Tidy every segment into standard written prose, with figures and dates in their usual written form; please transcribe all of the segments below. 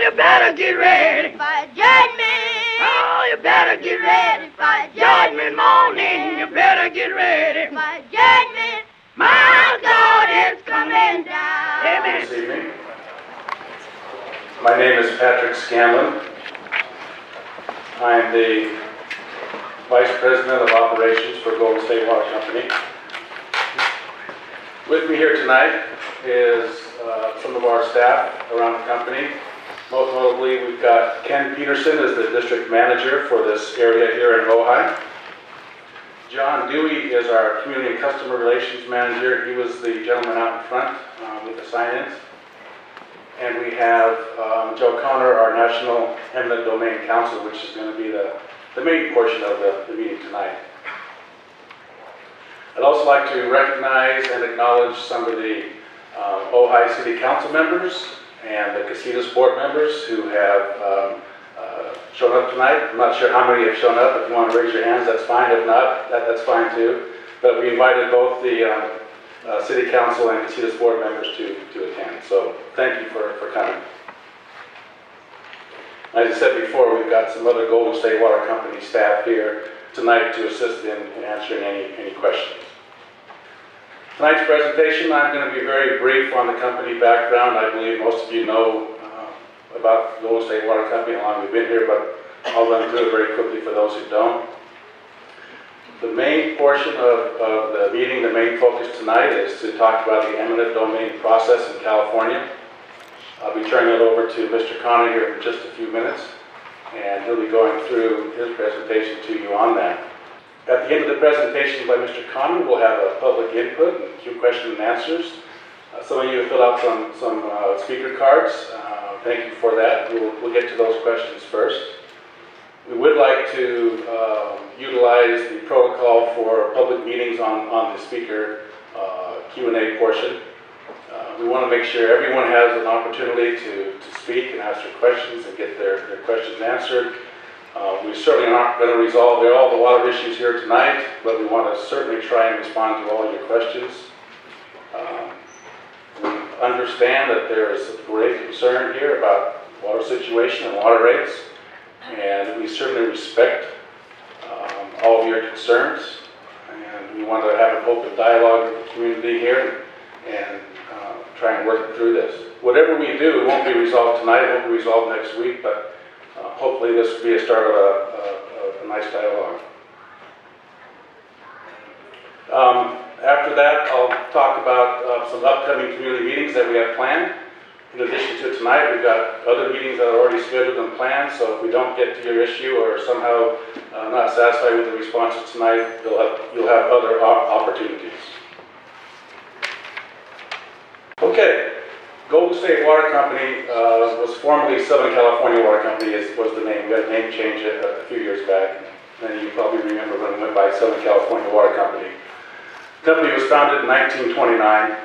you better get ready for judgment. Oh, you better get ready for judgment morning. You better get ready for judgment. My God is coming down. Amen. This evening. My name is Patrick Scanlon. I'm the Vice President of Operations for Golden State Water Company. With me here tonight is some of our staff around the company. Most notably, we've got Ken Peterson as the District Manager for this area here in Ojai. John Dewey is our Community and Customer Relations Manager. He was the gentleman out in front with the sign-ins. And we have Joe Connor, our National Eminent Domain Counsel, which is going to be the main portion of the meeting tonight. I'd also like to recognize and acknowledge some of the Ojai City Council members and the Casitas board members who have shown up tonight. I'm not sure how many have shown up. If you want to raise your hands, that's fine. If not, that's fine too. But we invited both the City Council and Casitas board members to attend. So thank you for coming. As I said before, we've got some other Golden State Water Company staff here tonight to assist in answering any questions. Tonight's presentation, I'm going to be very brief on the company background. I believe most of you know about Golden State Water Company, how long we've been here, but I'll run through it very quickly for those who don't. The main portion of the meeting, the main focus tonight is to talk about the eminent domain process in California. I'll be turning it over to Mr. Connor here in just a few minutes, and he'll be going through his presentation to you on that. At the end of the presentation by Mr. Connor, we'll have a public input and a few questions and answers. Some of you have filled out some speaker cards. Thank you for that. We'll get to those questions first. We would like to utilize the protocol for public meetings on the speaker Q&A portion. We want to make sure everyone has an opportunity to speak and ask their questions and get their questions answered. We certainly aren't going to resolve all the water issues here tonight, but we want to certainly try and respond to all your questions. We understand that there is a great concern here about water situation and water rates, and we certainly respect all of your concerns, and we want to have an open dialogue with the community here and try and work through this. Whatever we do won't be resolved tonight, it won't be resolved next week, but hopefully this will be a start of a nice dialogue. After that, I'll talk about some upcoming community meetings that we have planned. In addition to tonight, we've got other meetings that are already scheduled and planned, so if we don't get to your issue or somehow not satisfied with the responses tonight, you'll have other opportunities. Okay, Golden State Water Company was formerly Southern California Water Company was the name. We had a name change a few years back. And you probably remember when we went by Southern California Water Company. The company was founded in 1929.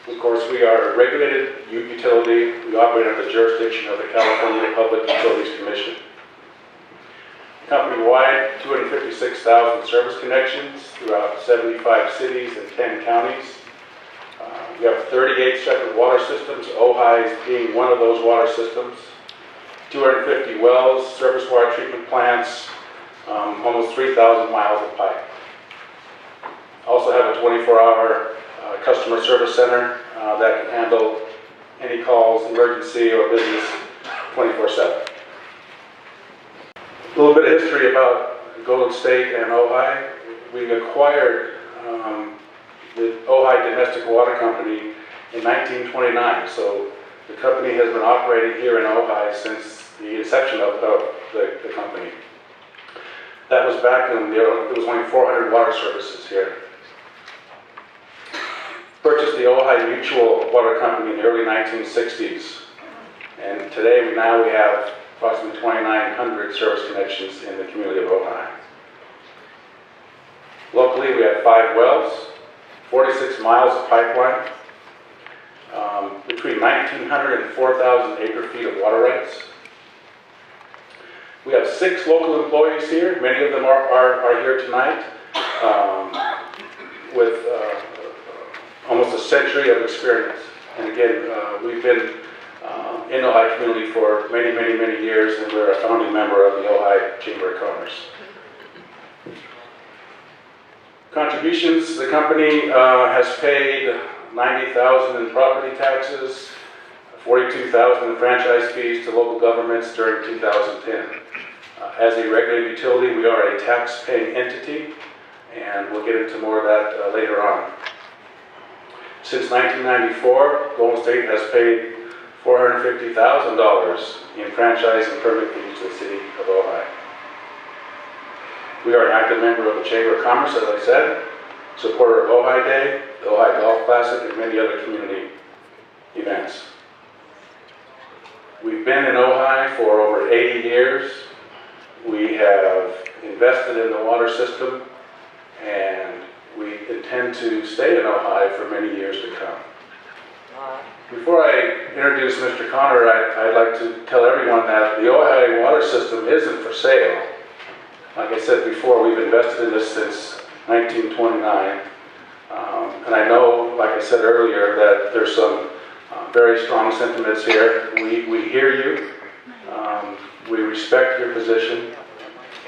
Of course, we are a regulated utility. We operate under the jurisdiction of the California Public Utilities Commission. Company-wide, 256,000 service connections throughout 75 cities and 10 counties. We have 38 separate water systems, Ojai being one of those water systems. 250 wells, surface water treatment plants, almost 3,000 miles of pipe. Also have a 24-hour customer service center that can handle any calls, emergency or business 24/7. A little bit of history about Golden State and Ojai. We acquired the Ojai Domestic Water Company in 1929, so the company has been operating here in Ojai since the inception of the company. That was back when there was only 400 water services here. Purchased the Ojai Mutual Water Company in the early 1960s, and today we have approximately 2,900 service connections in the community of Ojai. Locally, we have 5 wells, 46 miles of pipeline, between 1,900 and 4,000 acre-feet of water rights. We have 6 local employees here. Many of them are here tonight with almost a century of experience. And again, we've been in the Ojai community for many, many, many years, and we're a founding member of the Ojai Chamber of Commerce. Contributions, the company has paid $90,000 in property taxes, $42,000 in franchise fees to local governments during 2010. As a regulated utility, we are a tax-paying entity, and we'll get into more of that later on. Since 1994, Golden State has paid $450,000 in franchise and permit fees to the city of Ojai. We are an active member of the Chamber of Commerce, as I said, supporter of Ojai Day, the Ojai Golf Classic, and many other community events. We've been in Ojai for over 80 years. We have invested in the water system, and we intend to stay in Ojai for many years to come. Before I introduce Mr. Connor, I'd like to tell everyone that the Ojai water system isn't for sale. Like I said before, we've invested in this since 1929. And I know, like I said earlier, that there's some very strong sentiments here. We hear you. We respect your position.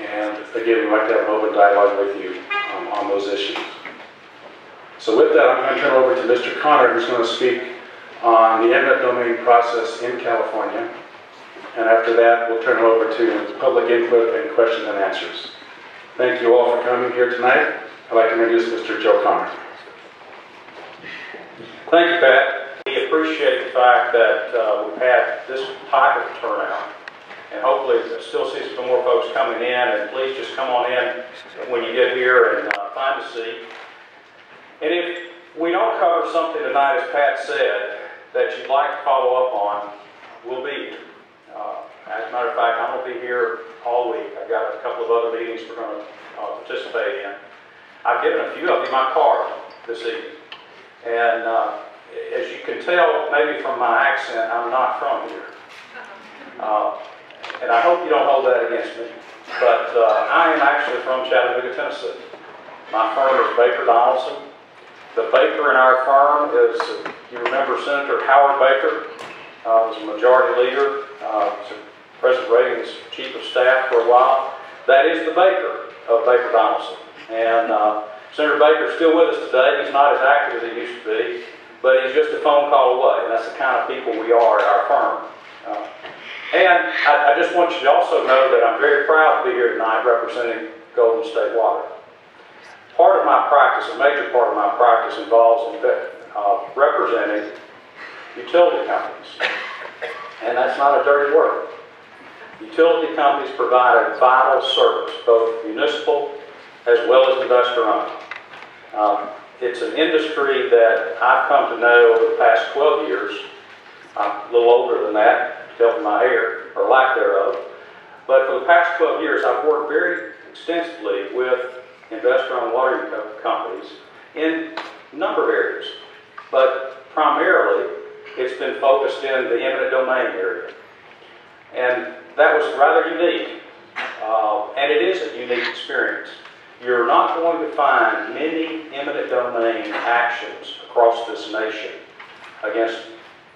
And again, we'd like to have an open dialogue with you on those issues. So with that, I'm going to turn it over to Mr. Connor, who's going to speak on the eminent domain process in California. And after that, we'll turn it over to public input and question and answers. Thank you all for coming here tonight. I'd like to introduce Mr. Joe Connor. Thank you, Pat. We appreciate the fact that we've had this type of turnout, and hopefully still see some more folks coming in, and please just come on in when you get here and find a seat. And if we don't cover something tonight, as Pat said, that you'd like to follow up on, we'll be here. As a matter of fact, I'm going to be here all week. I've got a couple of other meetings we're going to participate in. I've given a few of you my card this evening. And as you can tell, maybe from my accent, I'm not from here. And I hope you don't hold that against me. But I am actually from Chattanooga, Tennessee. My firm is Baker Donaldson. The Baker in our firm is, you remember Senator Howard Baker, was a majority leader, President Reagan's chief of staff for a while. That is the Baker of Baker Donaldson. And Senator Baker is still with us today. He's not as active as he used to be, but he's just a phone call away. And that's the kind of people we are at our firm. And I just want you to also know that I'm very proud to be here tonight representing Golden State Water. Part of my practice, a major part of my practice, involves representing utility companies. And that's not a dirty word. Utility companies provide a vital service, both municipal as well as investor-owned. It's an industry that I've come to know over the past 12 years. I'm a little older than that, tell from my hair, or lack thereof. But for the past 12 years, I've worked very extensively with investor-owned water companies in a number of areas. But primarily, it's been focused in the eminent domain area. And that was rather unique. And it is a unique experience. You're not going to find many eminent domain actions across this nation against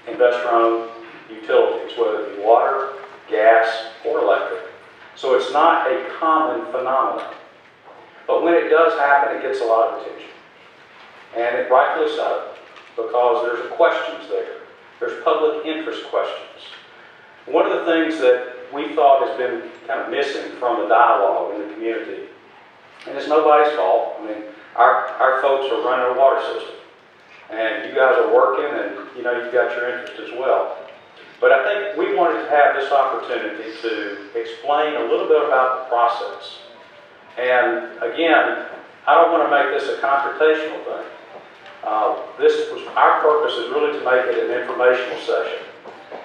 investor-owned utilities, whether it be water, gas, or electric. So it's not a common phenomenon. But when it does happen, it gets a lot of attention. And it rightfully so, because there's questions there. There's public interest questions. One of the things that we thought has been kind of missing from the dialogue in the community, and it's nobody's fault. I mean, our folks are running a water system, and you guys are working, and you know you've got your interest as well. But I think we wanted to have this opportunity to explain a little bit about the process. And again, I don't want to make this a confrontational thing. Our purpose is really to make it an informational session.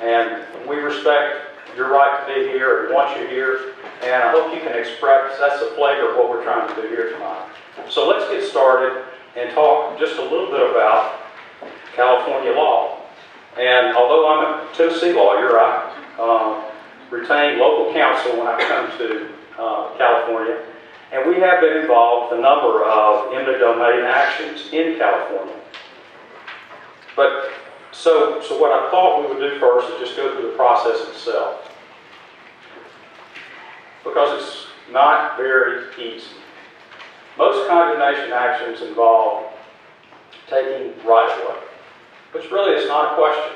And we respect your right to be here and want you here. And I hope you can express, that's the flavor of what we're trying to do here tonight. So let's get started and talk just a little bit about California law. And although I'm a Tennessee lawyer, I retain local counsel when I come to California. And we have been involved in a number of eminent domain actions in California. But So what I thought we would do first is just go through the process itself, because it's not very easy. Most condemnation actions involve taking right-of-way, which really is not a question.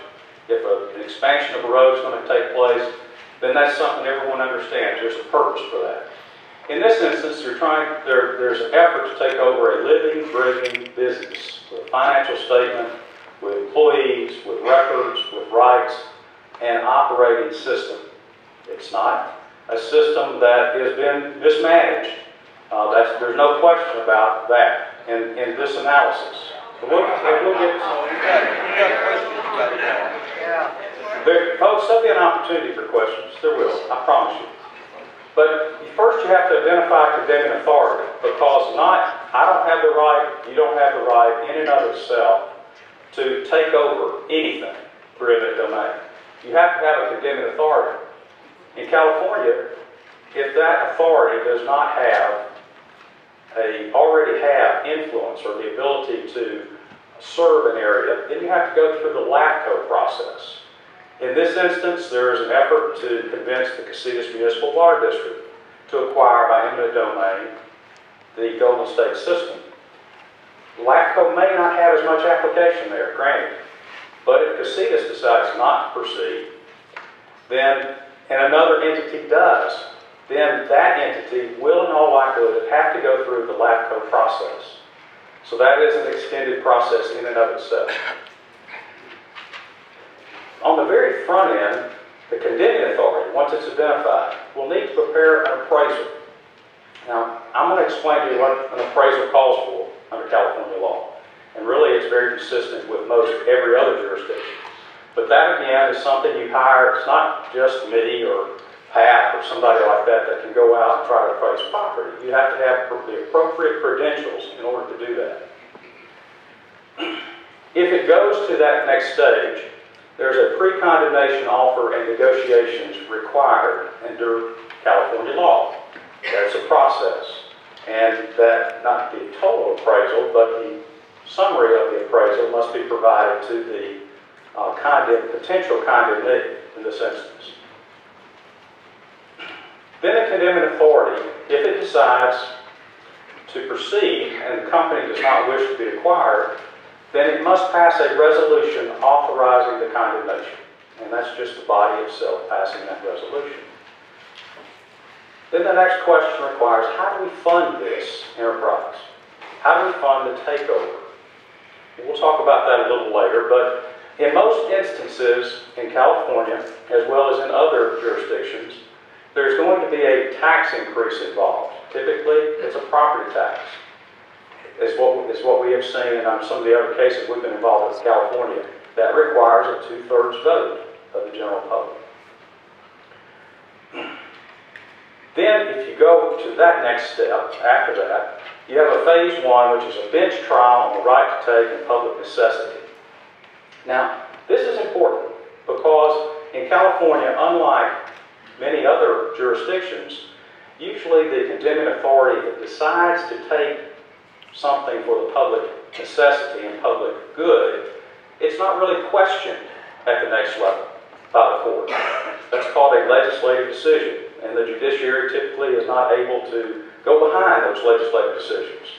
If an expansion of a road is going to take place, then that's something everyone understands. There's a purpose for that. In this instance, there's an effort to take over a living, breathing business with a financial statement, with employees, with records, with rights, and operating system. It's not a system that has been mismanaged. There's no question about that in this analysis. So we'll get folks, there'll be an opportunity for questions. There will, I promise you. But first you have to identify condemning authority, because I don't have the right, you don't have the right in and of itself to take over anything through eminent domain. You have to have a condemning authority. In California, if that authority does not already have influence or the ability to serve an area, then you have to go through the LAFCO process. In this instance, there is an effort to convince the Casitas Municipal Water District to acquire by eminent domain the Golden State system. LAFCO may not have as much application there, granted, but if Casitas decides not to proceed, then, and another entity does, then that entity will in all likelihood have to go through the LAFCO process. So that is an extended process in and of itself. On the very front end, the condemning authority, once it's identified, will need to prepare an appraisal. Now, I'm going to explain to you what an appraisal calls for under California law. And really, it's very consistent with most every other jurisdiction. But that, again, is something you hire. It's not just me or Pat or somebody like that that can go out and try to appraise property. You have to have the appropriate credentials in order to do that. If it goes to that next stage, there's a pre-condemnation offer and negotiations required under California law. That's a process. And that, not the total appraisal, but the summary of the appraisal must be provided to the potential condemnee in this instance. Then the condemning authority, if it decides to proceed and the company does not wish to be acquired, then it must pass a resolution authorizing the condemnation. And that's just the body itself passing that resolution. Then the next question requires, how do we fund this enterprise? How do we fund the takeover? We'll talk about that a little later, but in most instances in California, as well as in other jurisdictions, there's going to be a tax increase involved. Typically, it's a property tax. Is what we have seen in some of the other cases we've been involved with in California. That requires a 2/3 vote of the general public. Then, if you go to that next step, after that, you have a phase 1, which is a bench trial on the right to take and public necessity. Now, this is important because in California, unlike many other jurisdictions, usually the condemning authority that decides to take something for the public necessity and public good, it's not really questioned at the next level by the court. That's called a legislative decision, and the judiciary typically is not able to go behind those legislative decisions.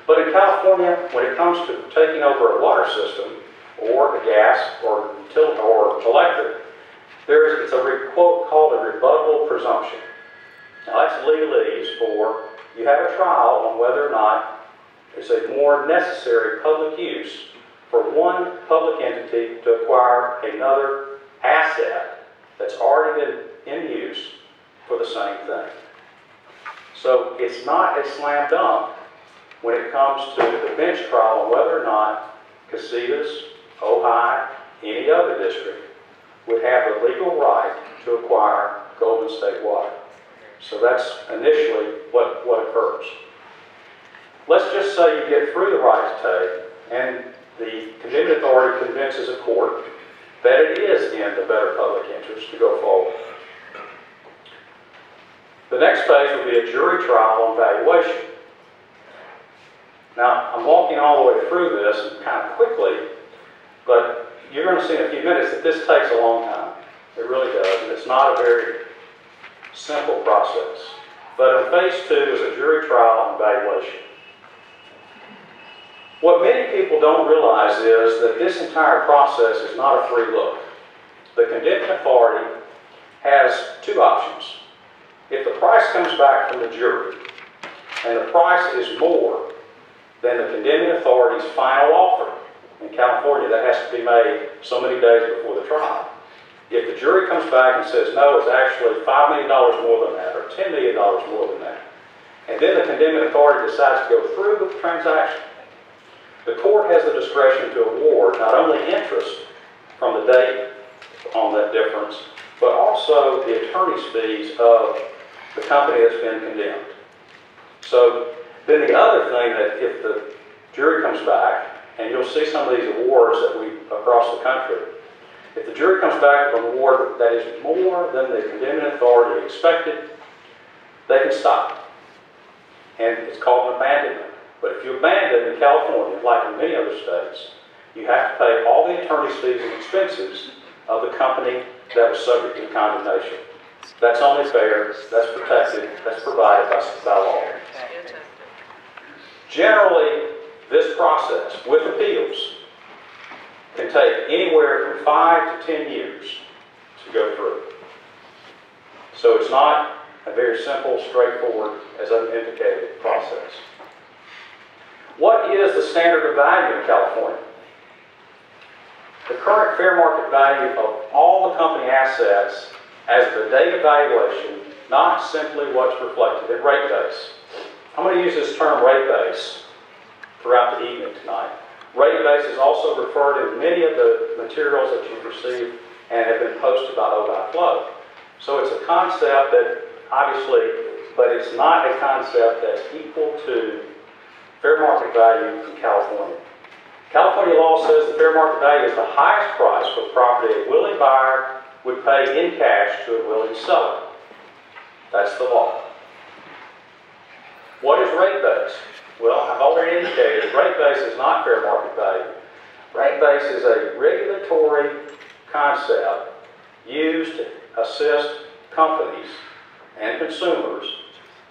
But in California, when it comes to taking over a water system, or a gas, or electric, it's a quote called a rebuttable presumption. Now that's legalese for you have a trial on whether or not it's a more necessary public use for one public entity to acquire another asset that's already been in use for the same thing. So it's not a slam dunk when it comes to the bench trial on whether or not Casitas, Ojai, any other district would have the legal right to acquire Golden State Water. So that's initially what occurs. Let's just say you get through the right to take and the condemning authority convinces a court that it is in the better public interest to go forward. The next phase will be a jury trial on valuation. Now, I'm walking all the way through this and kind of quickly, but you're going to see in a few minutes that this takes a long time. It really does, and it's not a very simple process. But in phase 2 is a jury trial and evaluation. What many people don't realize is that this entire process is not a free look. The condemning authority has two options. If the price comes back from the jury, and the price is more than the condemning authority's final offer, in California that has to be made so many days before the trial. If the jury comes back and says, no, it's actually $5 million more than that, or $10 million more than that, and then the condemning authority decides to go through with the transaction, the court has the discretion to award not only interest from the date on that difference, but also the attorney's fees of the company that's been condemned. So then the other thing that if the jury comes back, and you'll see some of these awards that across the country, if the jury comes back with an award that is more than the condemning authority expected, they can stop. And it's called an abandonment. But if you abandon in California, like in many other states, you have to pay all the attorney's fees and expenses of the company that was subject to condemnation. That's only fair, that's protected, that's provided by law. Generally, this process with appeals can take anywhere from 5 to 10 years to go through. So it's not a very simple, straightforward, as I've indicated, process. What is the standard of value in California? The current fair market value of all the company assets as the date of valuation, not simply what's reflected in rate base. I'm going to use this term rate base throughout the evening tonight. Rate base is also referred in many of the materials that you've received and have been posted by Ojai Flow. So it's a concept that obviously, but it's not a concept that's equal to fair market value in California. California law says the fair market value is the highest price for property a willing buyer would pay in cash to a willing seller. That's the law. What is rate base? Well, I've already indicated rate base is not fair market value. Rate base is a regulatory concept used to assist companies and consumers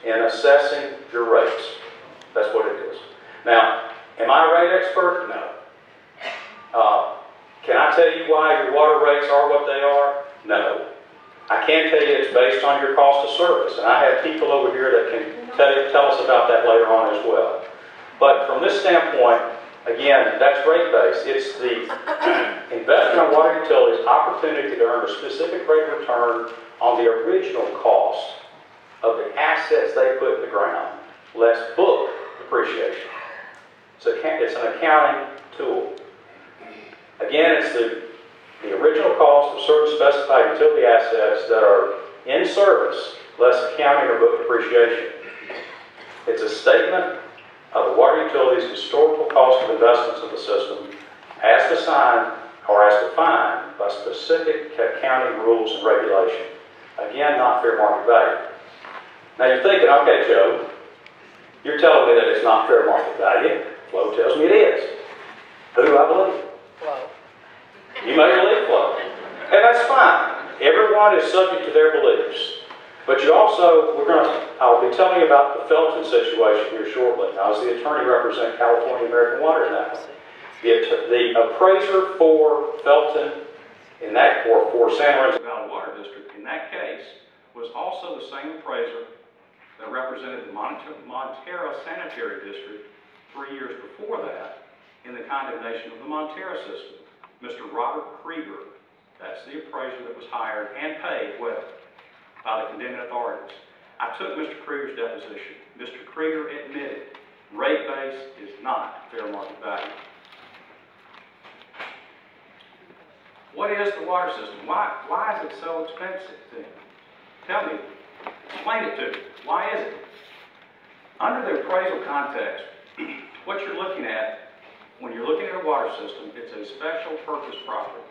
in assessing your rates. That's what it is. Now, am I a rate expert? No. Can I tell you why your water rates are what they are? No. I can tell you it's based on your cost of service, and I have people over here that can tell us about that later on as well. But from this standpoint, again, that's rate base. It's the investment in water utilities' opportunity to earn a specific rate of return on the original cost of the assets they put in the ground, less book depreciation. It's an accounting tool. Again, it's the original cost of certain specified utility assets that are in service, less accounting or book depreciation. It's a statement of the water utility's historical cost of investments in the system as defined or as defined by specific accounting rules and regulation. Again, not fair market value. Now you're thinking, okay, Joe, you're telling me that it's not fair market value. Flo tells me it is. Who do I believe? Flo. You may believe Flo. And that's fine. Everyone is subject to their beliefs. But you also, I'll be telling you about the Felton situation here shortly. I was the attorney representing California American Water in that one. The appraiser for Felton in that court for San Lorenzo Valley Water District in that case was also the same appraiser that represented the Montero Sanitary District 3 years before that in the condemnation of the Montero system. Mr. Robert Krieger, that's the appraiser that was hired and paid well by the condemning authorities. I took Mr. Krieger's deposition. Mr. Krieger admitted rate base is not fair market value. What is the water system? Why is it so expensive then? Tell me. Explain it to me. Why is it? Under the appraisal context, what you're looking at, when you're looking at a water system, it's a special purpose property.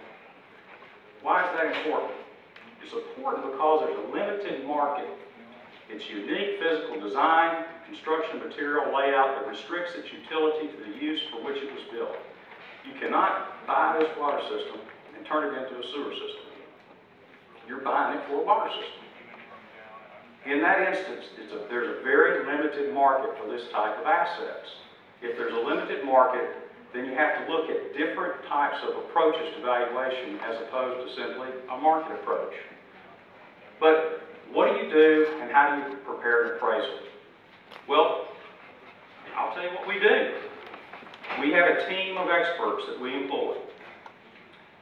Why is that important? It's important because there's a limited market. Its unique physical design, construction material layout that restricts its utility to the use for which it was built. You cannot buy this water system and turn it into a sewer system. You're buying it for a water system. In that instance, there's a very limited market for this type of assets. If there's a limited market, then you have to look at different types of approaches to valuation as opposed to simply a market approach. But what do you do and how do you prepare an appraisal? Well, I'll tell you what we do. We have a team of experts that we employ.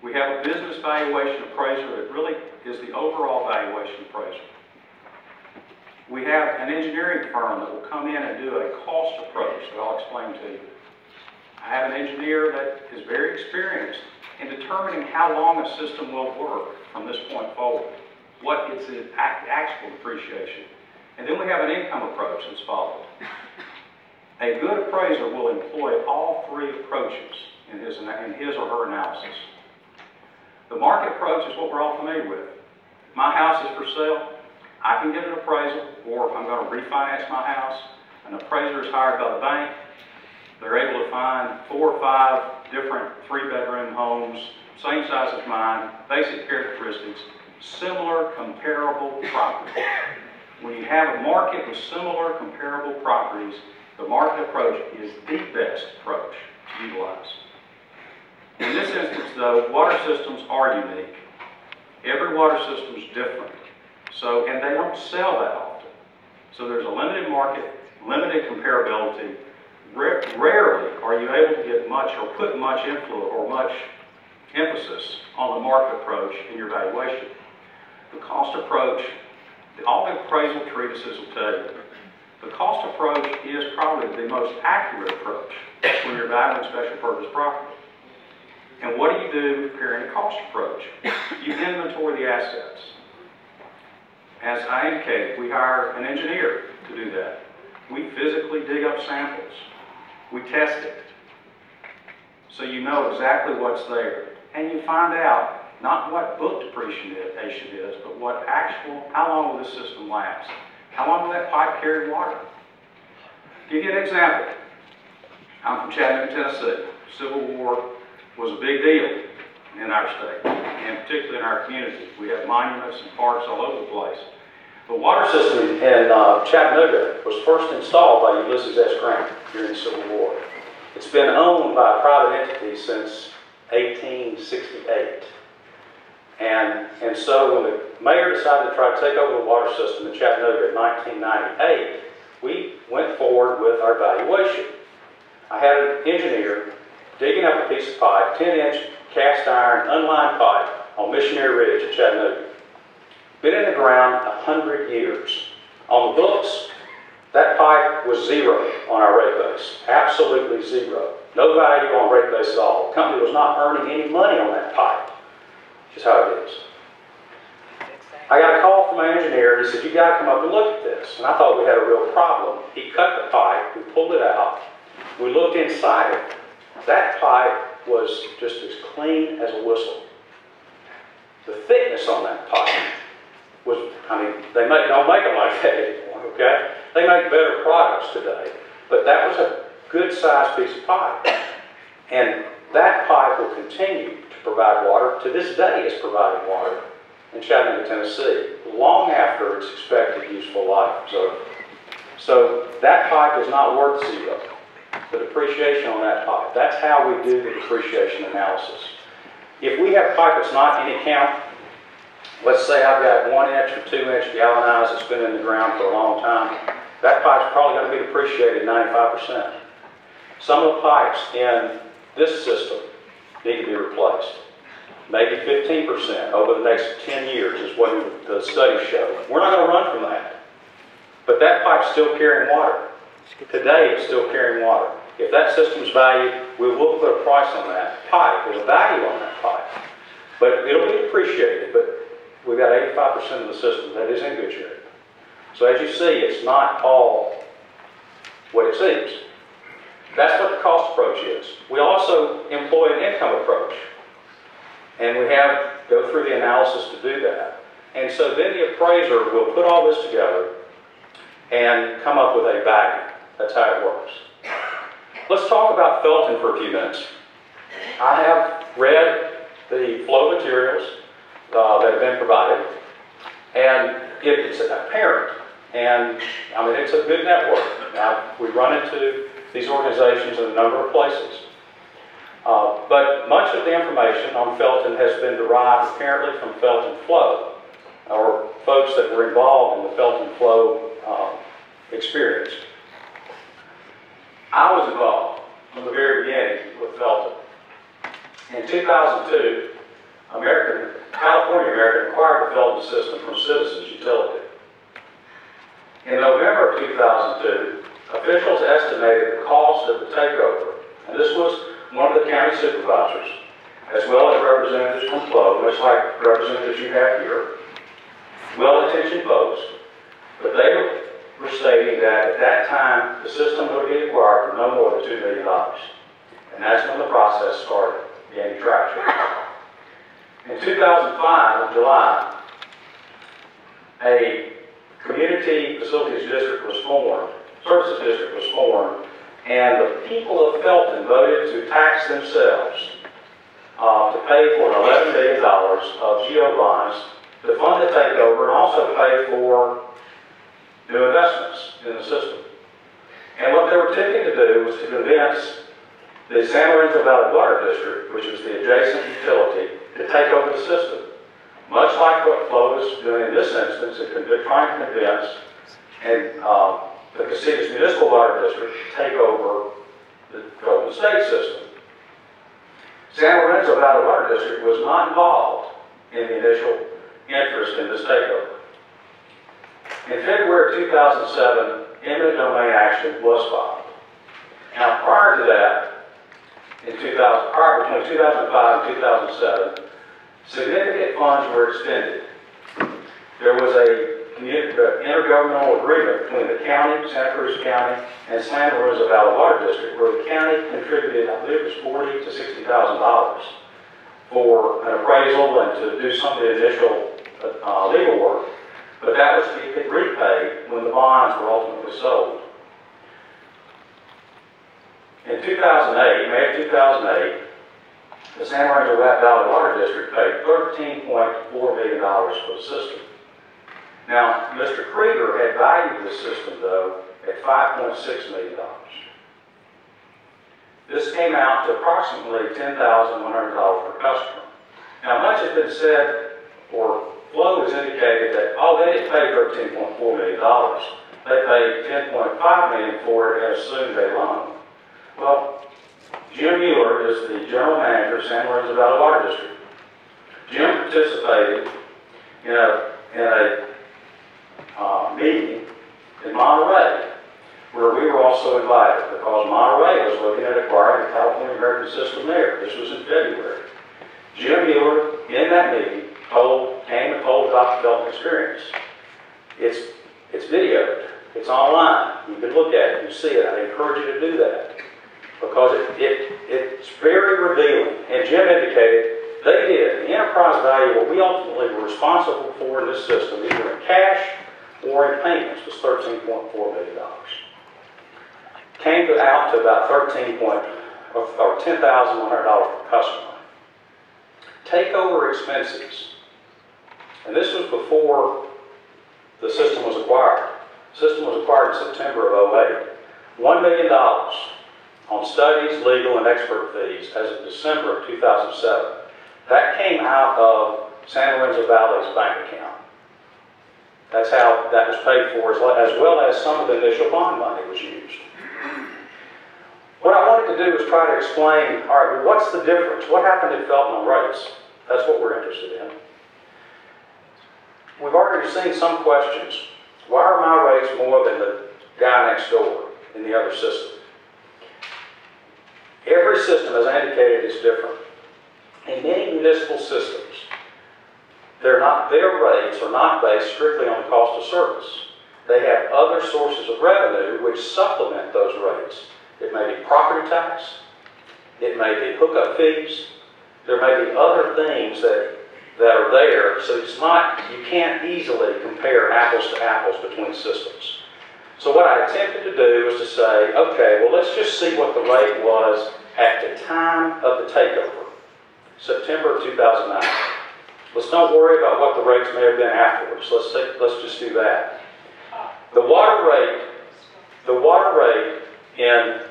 We have a business valuation appraiser that really is the overall valuation appraiser. We have an engineering firm that will come in and do a cost approach that I'll explain to you. I have an engineer that is very experienced in determining how long a system will work from this point forward, what its actual depreciation. And then we have an income approach that's followed. A good appraiser will employ all three approaches in his or her analysis. The market approach is what we're all familiar with. My house is for sale. I can get an appraisal, or if I'm going to refinance my house, an appraiser is hired by the bank. They're able to find 4 or 5 different 3-bedroom homes, same size as mine, basic characteristics, similar comparable properties. When you have a market with similar comparable properties, the market approach is the best approach to utilize. In this instance, though, water systems are unique. Every water system is different. And they don't sell that often. So there's a limited market, limited comparability. Rarely are you able to get much or put much influence or much emphasis on the market approach in your valuation. The cost approach, all the appraisal treatises will tell you, the cost approach is probably the most accurate approach when you're valuing special purpose property. And what do you do preparing a cost approach? You inventory the assets. As I indicated, we hire an engineer to do that. We physically dig up samples. We test it. So you know exactly what's there. And you find out not what book depreciation is, but what how long will this system last? How long will that pipe carry water? Give you an example. I'm from Chattanooga, Tennessee. Civil War was a big deal in our state, and particularly in our community. We have monuments and parks all over the place. The water system in Chattanooga was first installed by Ulysses S. Grant during the Civil War. It's been owned by a private entity since 1868. And so when the mayor decided to try to take over the water system in Chattanooga in 1998, we went forward with our valuation. I had an engineer digging up a piece of pipe, 10-inch cast iron unlined pipe on Missionary Ridge in Chattanooga. Been in the ground 100 years. On the books, that pipe was zero on our rate base. Absolutely zero. No value on rate base at all. The company was not earning any money on that pipe. Just how it is. I got a call from my engineer, and he said, "You got to come up and look at this." And I thought we had a real problem. He cut the pipe, we pulled it out, we looked inside it. That pipe was just as clean as a whistle. The thickness on that pipe was, they don't make them like that anymore, okay? They make better products today, but that was a good-sized piece of pipe. And that pipe will continue to provide water. To this day, it's providing water in Chattanooga, Tennessee, long after its expected useful life. So that pipe is not worth zero. The depreciation on that pipe, that's how we do the depreciation analysis. If we have pipe that's not in account, let's say I've got 1-inch or 2-inch galvanized that's been in the ground for a long time, that pipe's probably going to be depreciated 95%. Some of the pipes in this system need to be replaced. Maybe 15% over the next 10 years is what the studies show. We're not going to run from that. But that pipe's still carrying water. Today it's still carrying water. If that system's valued, we will put a price on that pipe. There's a value on that pipe. But it'll be depreciated, but we've got 85% of the system that is in good shape. So as you see, it's not all what it seems. That's what the cost approach is. We also employ an income approach. And we go through the analysis to do that. And so then the appraiser will put all this together and come up with a value. That's how it works. Let's talk about Felton for a few minutes. I have read the flow materials that have been provided, and it's apparent, and I mean, it's a good network. Now, we run into these organizations in a number of places. But much of the information on Felton has been derived apparently from Felton Flow, or folks that were involved in the Felton Flow experience. I was involved from the very beginning with Felton. In 2002, California American acquired the Felton system from Citizens Utility. In November of 2002, officials estimated the cost of the takeover, and this was one of the county supervisors, as well as representatives from Flow, much like representatives you have here, well-intentioned folks, but they were stating that at that time, the system would be acquired for no more than $2 million. And that's when the process started gaining traction. In 2005, in July, a community facilities district was formed, services district was formed, and the people of Felton voted to tax themselves to pay for $11 million of GO bonds to fund the takeover and also pay for new investments in the system. And what they were attempting to do was to convince the San Lorenzo Valley Water District, which is the adjacent utility, to take over the system. Much like what Flow is doing in this instance, they're trying to convince the Casitas Municipal Water District to take over the Golden State system. San Lorenzo Valley Water District was not involved in the initial interest in this takeover. In February 2007, eminent domain action was filed. Now, prior to that, between 2005 and 2007, significant funds were expended. There was a intergovernmental agreement between the county, Santa Cruz County, and San Lorenzo Valley Water District, where the county contributed, I believe it was $40,000 to $60,000 for an appraisal and to do some of the initial legal work. But that was to be repaid when the bonds were ultimately sold. In 2008, May of 2008, the San Lorenzo Valley Water District paid $13.4 million for the system. Now, Mr. Krieger had valued the system, though, at $5.6 million. This came out to approximately $10,100 per customer. Now, much has been said, or Flow has indicated that, oh, they didn't pay $13.4 million. They paid $10.5 million for it and assumed a loan. Well, Jim Mueller is the general manager of San Lorenzo Valley Water District. Jim participated in a meeting in Monterey, where we were also invited because Monterey was looking at acquiring the California American system there. This was in February. Jim Mueller, in that meeting, came and told about the Felton experience. It's videoed. It's online. You can look at it. You see it. I encourage you to do that because it's very revealing. And Jim indicated they did. The enterprise value, what we ultimately were responsible for in this system, either in cash or in payments, was $13.4 million. Came out to about $10,100 per customer. Takeover expenses, and this was before the system was acquired. The system was acquired in September of 2008. $1 million on studies, legal, and expert fees as of December of 2007. That came out of San Lorenzo Valley's bank account. That's how that was paid for, as well as some of the initial bond money was used. What I wanted to do was try to explain, all right, well, what's the difference? What happened in Felton on rates? That's what we're interested in. We've already seen some questions. Why are my rates more than the guy next door in the other system? Every system, as I indicated, is different. In many municipal systems, their rates are not based strictly on the cost of service. They have other sources of revenue which supplement those rates. It may be property tax, it may be hookup fees, there may be other things that are there, so it's not, you can't easily compare apples to apples between systems. So what I attempted to do was to say, okay, well, let's just see what the rate was at the time of the takeover, September of 2009. Let's don't worry about what the rates may have been afterwards. Let's just do that. The water rate in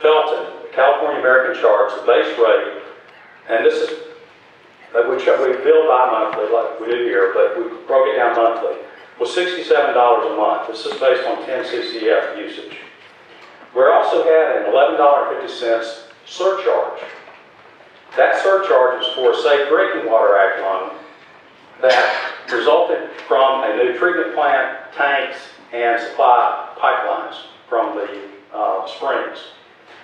Felton, the California American charge, the base rate, and this is we bill bi-monthly like we do here, but we broke it down monthly, was $67 a month. This is based on 10 CCF usage. We also had an $11.50 surcharge. That surcharge is for a Safe Drinking Water Act loan that resulted from a new treatment plant, tanks, and supply pipelines from the springs.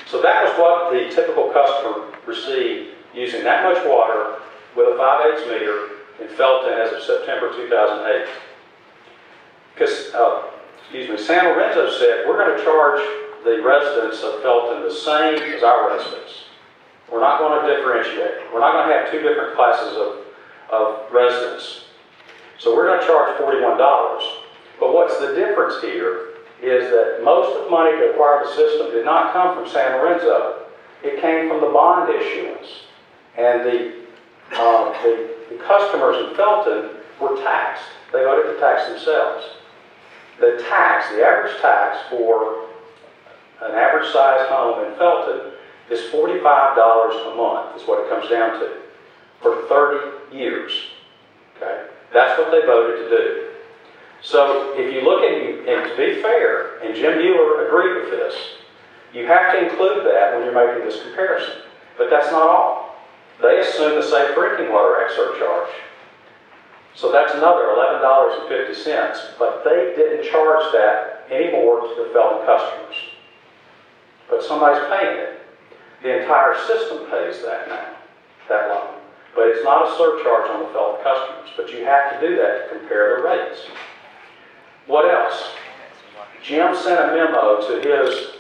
So that was what the typical customer received using that much water with a 5/8 meter in Felton as of September 2008. Because, San Lorenzo said, we're going to charge the residents of Felton the same as our residents. We're not going to differentiate. We're not going to have two different classes of residents. So we're going to charge $41. But what's the difference here is that most of the money to acquire the system did not come from San Lorenzo. It came from the bond issuance. And the customers in Felton were taxed. They voted to tax themselves. The average tax for an average size home in Felton is $45 a month, is what it comes down to, for 30 years. Okay? That's what they voted to do. So if you look and to be fair, and Jim Mueller agreed with this, you have to include that when you're making this comparison. But that's not all. They assume the Safe Drinking Water Act surcharge. So that's another $11.50, but they didn't charge that anymore to the Felton customers. But somebody's paying it. The entire system pays that now, that loan. But it's not a surcharge on the Felton customers, but you have to do that to compare the rates. What else? Jim sent a memo to his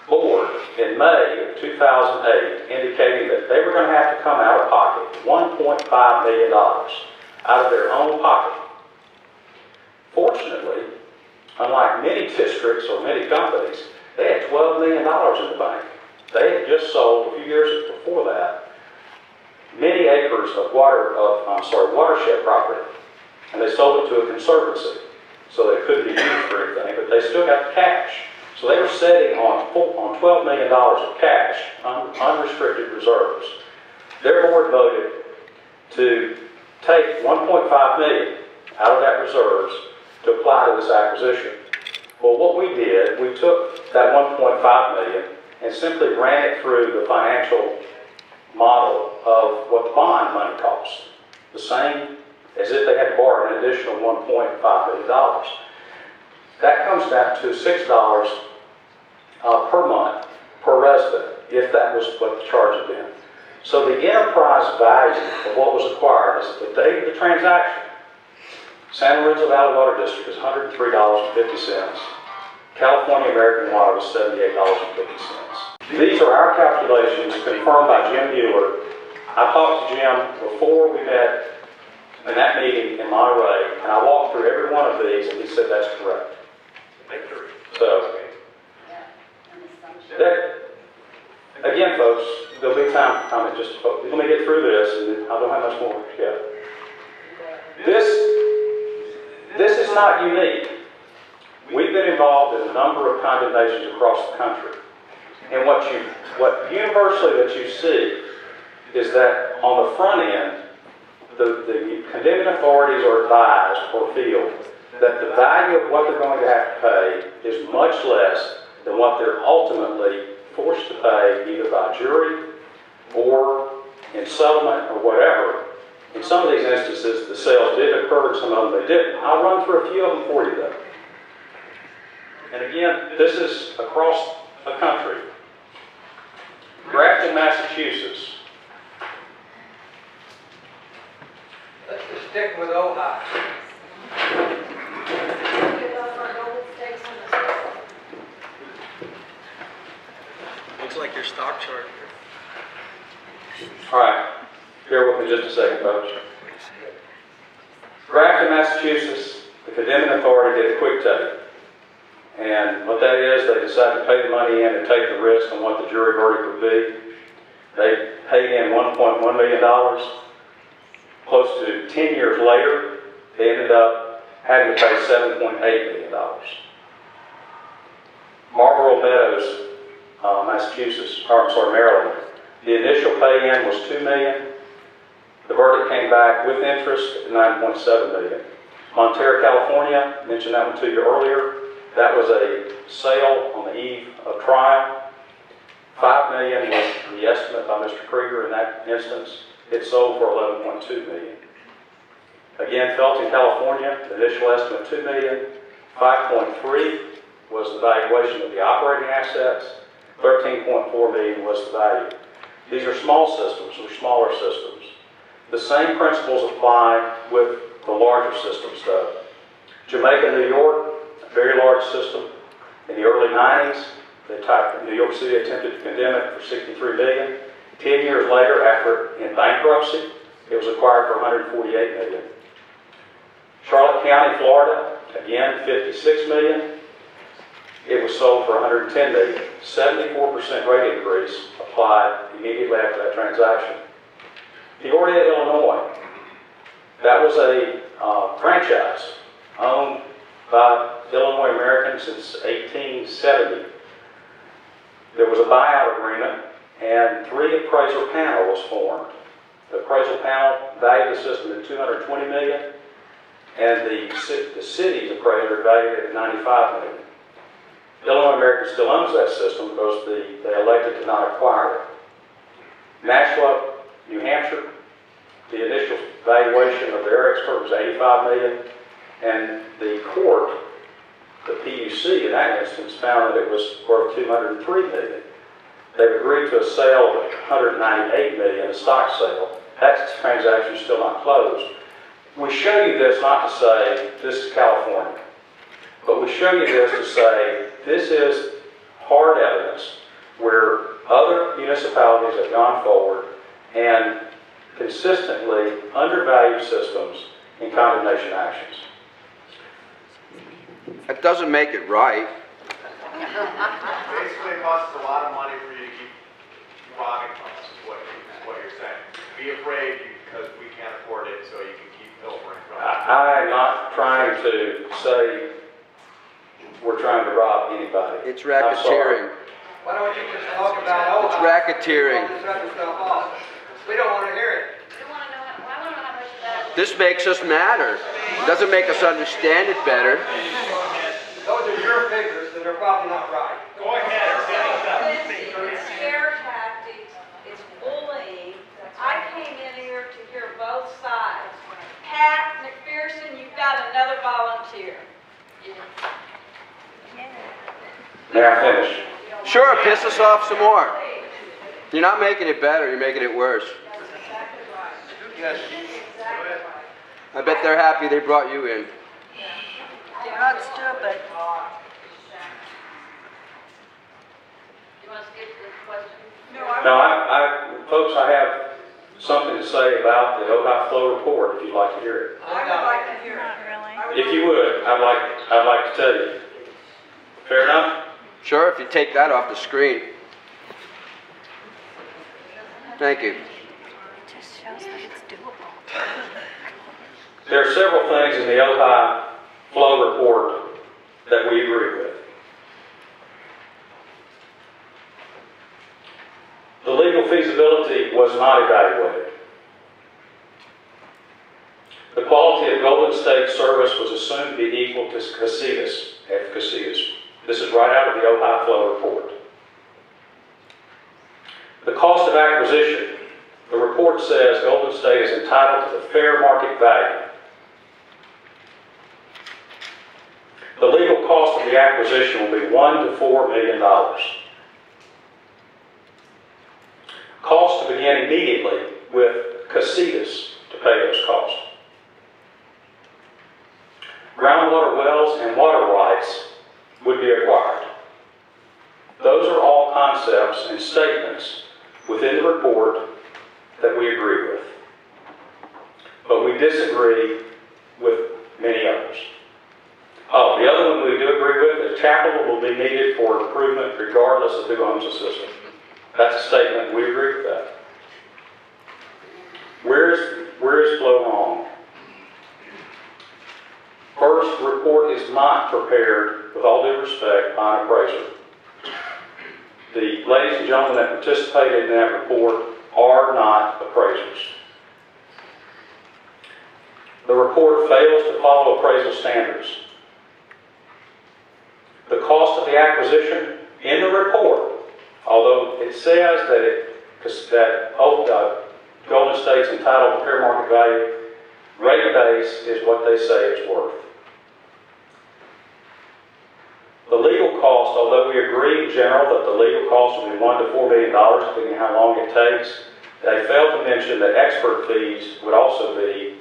board in May of 2008 indicating that they were going to have to come out of pocket $1.5 million out of their own pocket. Fortunately, unlike many districts or many companies, they had $12 million in the bank. They had just sold, a few years before that, many acres of watershed property. And they sold it to a conservancy, so they couldn't be used for anything, but they still got the cash. So they were sitting on $12 million of cash, unrestricted reserves. Their board voted to take $1.5 million out of that reserves to apply to this acquisition. Well, what we did, we took that $1.5 million and simply ran it through the financial model of what the bond money costs. The same as if they had to borrow an additional $1.5 million. That comes down to $6 per month per resident, if that was what the charge had been. So the enterprise value of what was acquired is at the date of the transaction. San Lorenzo Valley Water District is $103.50. California American Water was $78.50. These are our calculations confirmed by Jim Mueller. I talked to Jim before we met in that meeting in Monterey, and I walked through every one of these, and he said that's correct. So, again, folks, there'll be time for comment. Just let me get through this, and I don't have much more to get. This is not unique. We've been involved in a number of condemnations across the country. And what universally that you see is that on the front end, the condemning authorities are advised or feel that the value of what they're going to have to pay is much less than what they're ultimately forced to pay either by jury or in settlement or whatever. In some of these instances, the sales did occur, some of them they didn't. I'll run through a few of them for you, though. And again, this is across the country. Grafton, Massachusetts. Let's just stick with Ojai. Looks like your stock chart. All right. Bear with me just a second, folks. Grafton, Massachusetts, the condemning authority did a quick take. And what that is, they decided to pay the money in and take the risk on what the jury verdict would be. They paid in $1.1 million. Close to 10 years later, they ended up having to pay $7.8 million. Marlboro Meadows, Maryland. The initial pay-in was $2 million. The verdict came back with interest at $9.7 million. Montero, California, mentioned that one to you earlier. That was a sale on the eve of trial. $5 million was the estimate by Mr. Krieger in that instance. It sold for $11.2 million. Again, Felton, California, the initial estimate $2 million. 5.3 was the valuation of the operating assets. 13.4 million was the value. These are small systems, or smaller systems. The same principles apply with the larger systems though. Jamaica, New York, a very large system. In the early 90s, New York City attempted to condemn it for $63 million. 10 years later, after in bankruptcy, it was acquired for $148 million. Charlotte County, Florida, again, $56 million. It was sold for $110 million. 74% rate increase applied immediately after that transaction. Peoria, Illinois, that was a franchise owned by Illinois Americans since 1870. There was a buyout agreement and 3 appraisal panel was formed. The appraisal panel valued the system at $220 million and the city's appraiser valued it at $95 million. Illinois American still owns that system because they elected to not acquire it. Nashua, New Hampshire, the initial valuation of their expert was $85 million, and the court, the PUC in that instance, found that it was worth $203 million. They've agreed to a sale of $198 million, a stock sale. That transaction is still not closed. We show you this not to say this is California, but we show you this to say this is hard evidence where other municipalities have gone forward and consistently undervalued systems in condemnation actions. That doesn't make it right. Basically, it costs a lot of money for you to keep robbing from us, is what you're saying. Be afraid because we can't afford it, so you can keep pilfering from us. I'm not trying to say we're trying to rob anybody. It's racketeering. Why don't you just talk about Ojai? It's racketeering. All this other stuff off. We don't want to hear it. I want to know how much that. This makes us madder. It doesn't make us understand it better. Those are your figures that are probably not right. Go ahead. It's scare tactics. It's bullying. I came in here to hear both sides. Pat McPherson, you've got another volunteer. May I finish? Sure, piss us off some more. You're not making it better, you're making it worse. Yes. I bet they're happy they brought you in. You're not stupid. You want to skip this question? No, folks, I have something to say about the Ojai Flow report if you'd like to hear it. I would like to hear it. Not really. If you would, I'd like to tell you. Fair enough? Sure, if you take that off the screen. Thank you. It just shows that it's doable. There are several things in the Ojai Flow report that we agree with. The legal feasibility was not evaluated. The quality of Golden State service was assumed to be equal to Casitas, at Casitas. This is right out of the Ojai Flow report. The cost of acquisition, the report says Golden State is entitled to the fair market value. The legal cost of the acquisition will be $1 to $4 million. Costs to begin immediately with Casitas to pay those costs. Groundwater wells and water rights would be acquired. Those are all concepts and statements within the report that we agree with. But we disagree with many others. Oh, the other one we do agree with is capital will be needed for improvement regardless of who owns the system. That's a statement. We agree with that. Where is flow wrong? First, the report is not prepared, with all due respect, by an appraiser. The ladies and gentlemen that participated in that report are not appraisers. The report fails to follow appraisal standards. The cost of the acquisition in the report, although it says that Golden State's entitled to fair market value, rate base is what they say it's worth. The legal cost, although we agree in general that the legal cost will be $1 to $4 million, depending on how long it takes, they failed to mention that expert fees would also be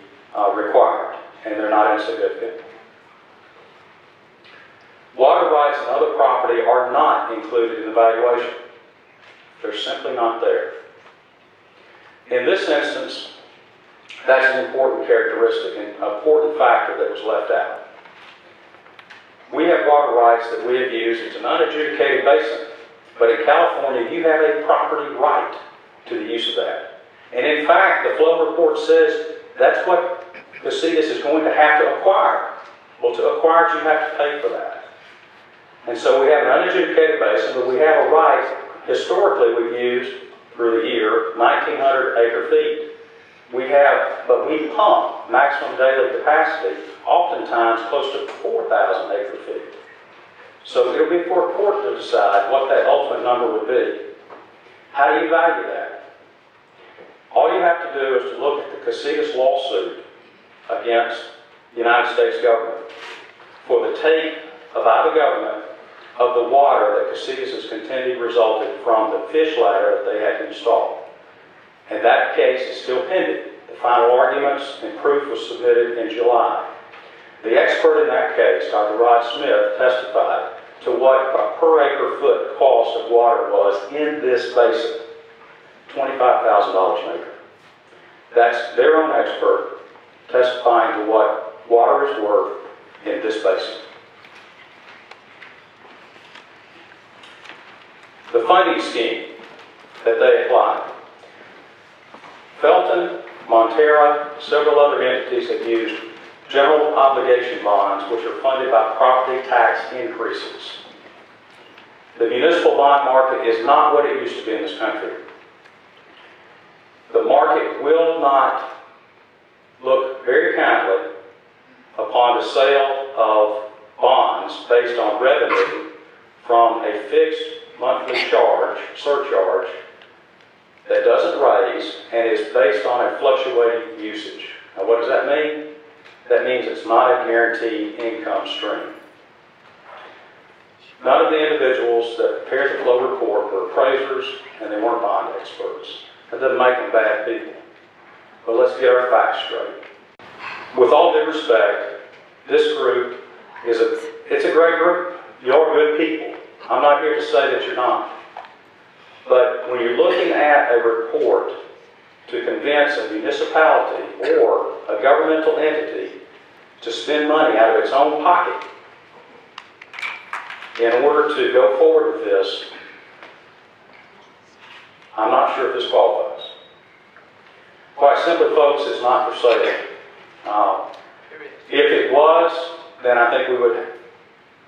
required, and they're not insignificant. Water rights and other property are not included in the valuation. They're simply not there. In this instance, that's an important characteristic, an important factor that was left out. We have water rights that we have used. It's an unadjudicated basin, but in California, you have a property right to the use of that. And in fact, the flow report says that's what Casitas is going to have to acquire. Well, to acquire it, you have to pay for that. And so we have an unadjudicated basin, but we have a right, historically we've used through the year, 1,900 acre feet. But we pump maximum daily capacity, oftentimes close to 4,000 acre feet. So it'll be for a court to decide what that ultimate number would be. How do you value that? All you have to do is to look at the Casitas lawsuit against the United States government for the take by the government of the water that Casitas has contended resulted from the fish ladder that they had to install. And that case is still pending. The final arguments and proof was submitted in July. The expert in that case, Dr. Rod Smith, testified to what a per acre foot cost of water was in this basin. $25,000 an acre. That's their own expert testifying to what water is worth in this basin. The funding scheme that they applied. Felton, Montera, several other entities have used general obligation bonds, which are funded by property tax increases. The municipal bond market is not what it used to be in this country. The market will not look very kindly upon the sale of bonds based on revenue from a fixed monthly surcharge, that doesn't raise and is based on a fluctuating usage. Now, what does that mean? That means it's not a guaranteed income stream. None of the individuals that prepared the flow report were appraisers, and they weren't bond experts. That doesn't make them bad people. But let's get our facts straight. With all due respect, this group it's a great group. You're good people. I'm not here to say that you're not. But when you're looking at a report to convince a municipality or a governmental entity to spend money out of its own pocket in order to go forward with this, I'm not sure if this qualifies. Quite simply, folks, it's not for sale. If it was, then I think we would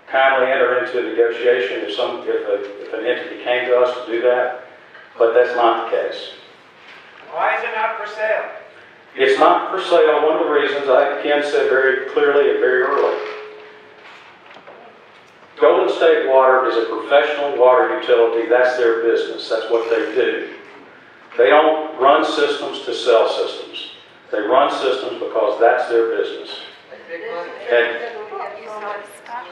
kindly enter into a negotiation if an entity came to us to do that, but that's not the case. Why is it not for sale? It's not for sale. One of the reasons, I think Ken said very clearly and very early, Golden State Water is a professional water utility. That's their business. That's what they do. They don't run systems to sell systems. They run systems because that's their business. And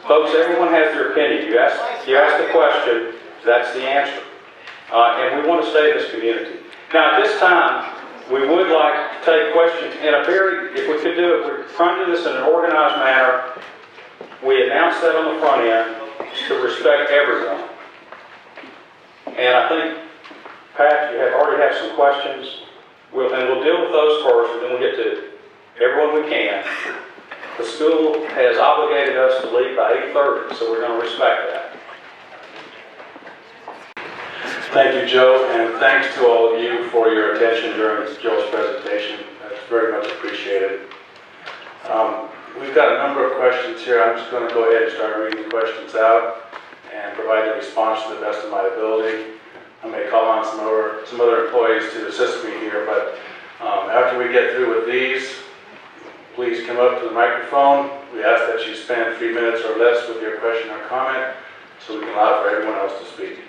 folks, everyone has their opinion. You ask the question, that's the answer. And we want to stay in this community. Now, at this time, we would like to take questions in a if we could do it, we're trying to do this in an organized manner. We announced that on the front end to respect everyone. And I think, Pat, you already have some questions. We'll deal with those first, and then we'll get to everyone we can. The school has obligated us to leave by 8:30, so we're going to respect that. Thank you, Joe, and thanks to all of you for your attention during Joe's presentation. That's very much appreciated. We've got a number of questions here. I'm just going to go ahead and start reading the questions out and provide a response to the best of my ability. I may call on some other employees to assist me here, but after we get through with these, please come up to the microphone. We ask that you spend 3 minutes or less with your question or comment so we can allow for everyone else to speak.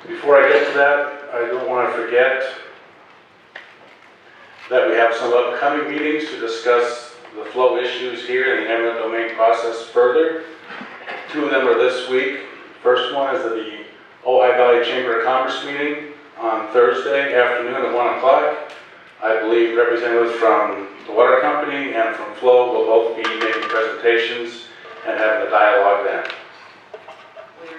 Before I get to that, I don't want to forget that we have some upcoming meetings to discuss the flow issues here in the eminent domain process further. 2 of them are this week. First one is the Ojai Valley Chamber of Commerce meeting on Thursday afternoon at 1 o'clock. I believe representatives from the water company and from Flow will both be making presentations and having a dialogue then.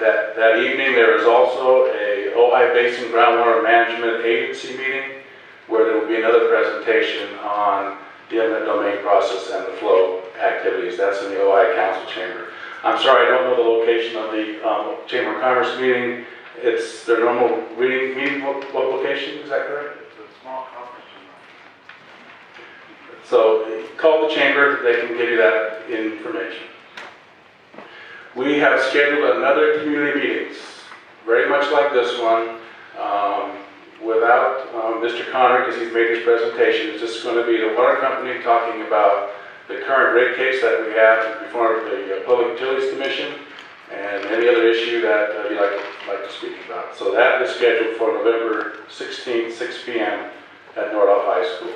That evening there is also a Ojai Basin Groundwater Management Agency meeting where there will be another presentation on the eminent domain process and the flow activities. That's in the Ojai Council Chamber. I'm sorry, I don't know the location of the Chamber of Commerce meeting. It's their normal meeting location, is that correct? It's a small conference room. So call the chamber, they can give you that information. We have scheduled another community meetings, very much like this one, without Mr. Connor, because he's made his presentation. It's just going to be the water company talking about the current rate case that we have before the Public Utilities Commission and any other issue that you'd like to speak about. So that is scheduled for November 16th, 6 p.m. at Nordhoff High School.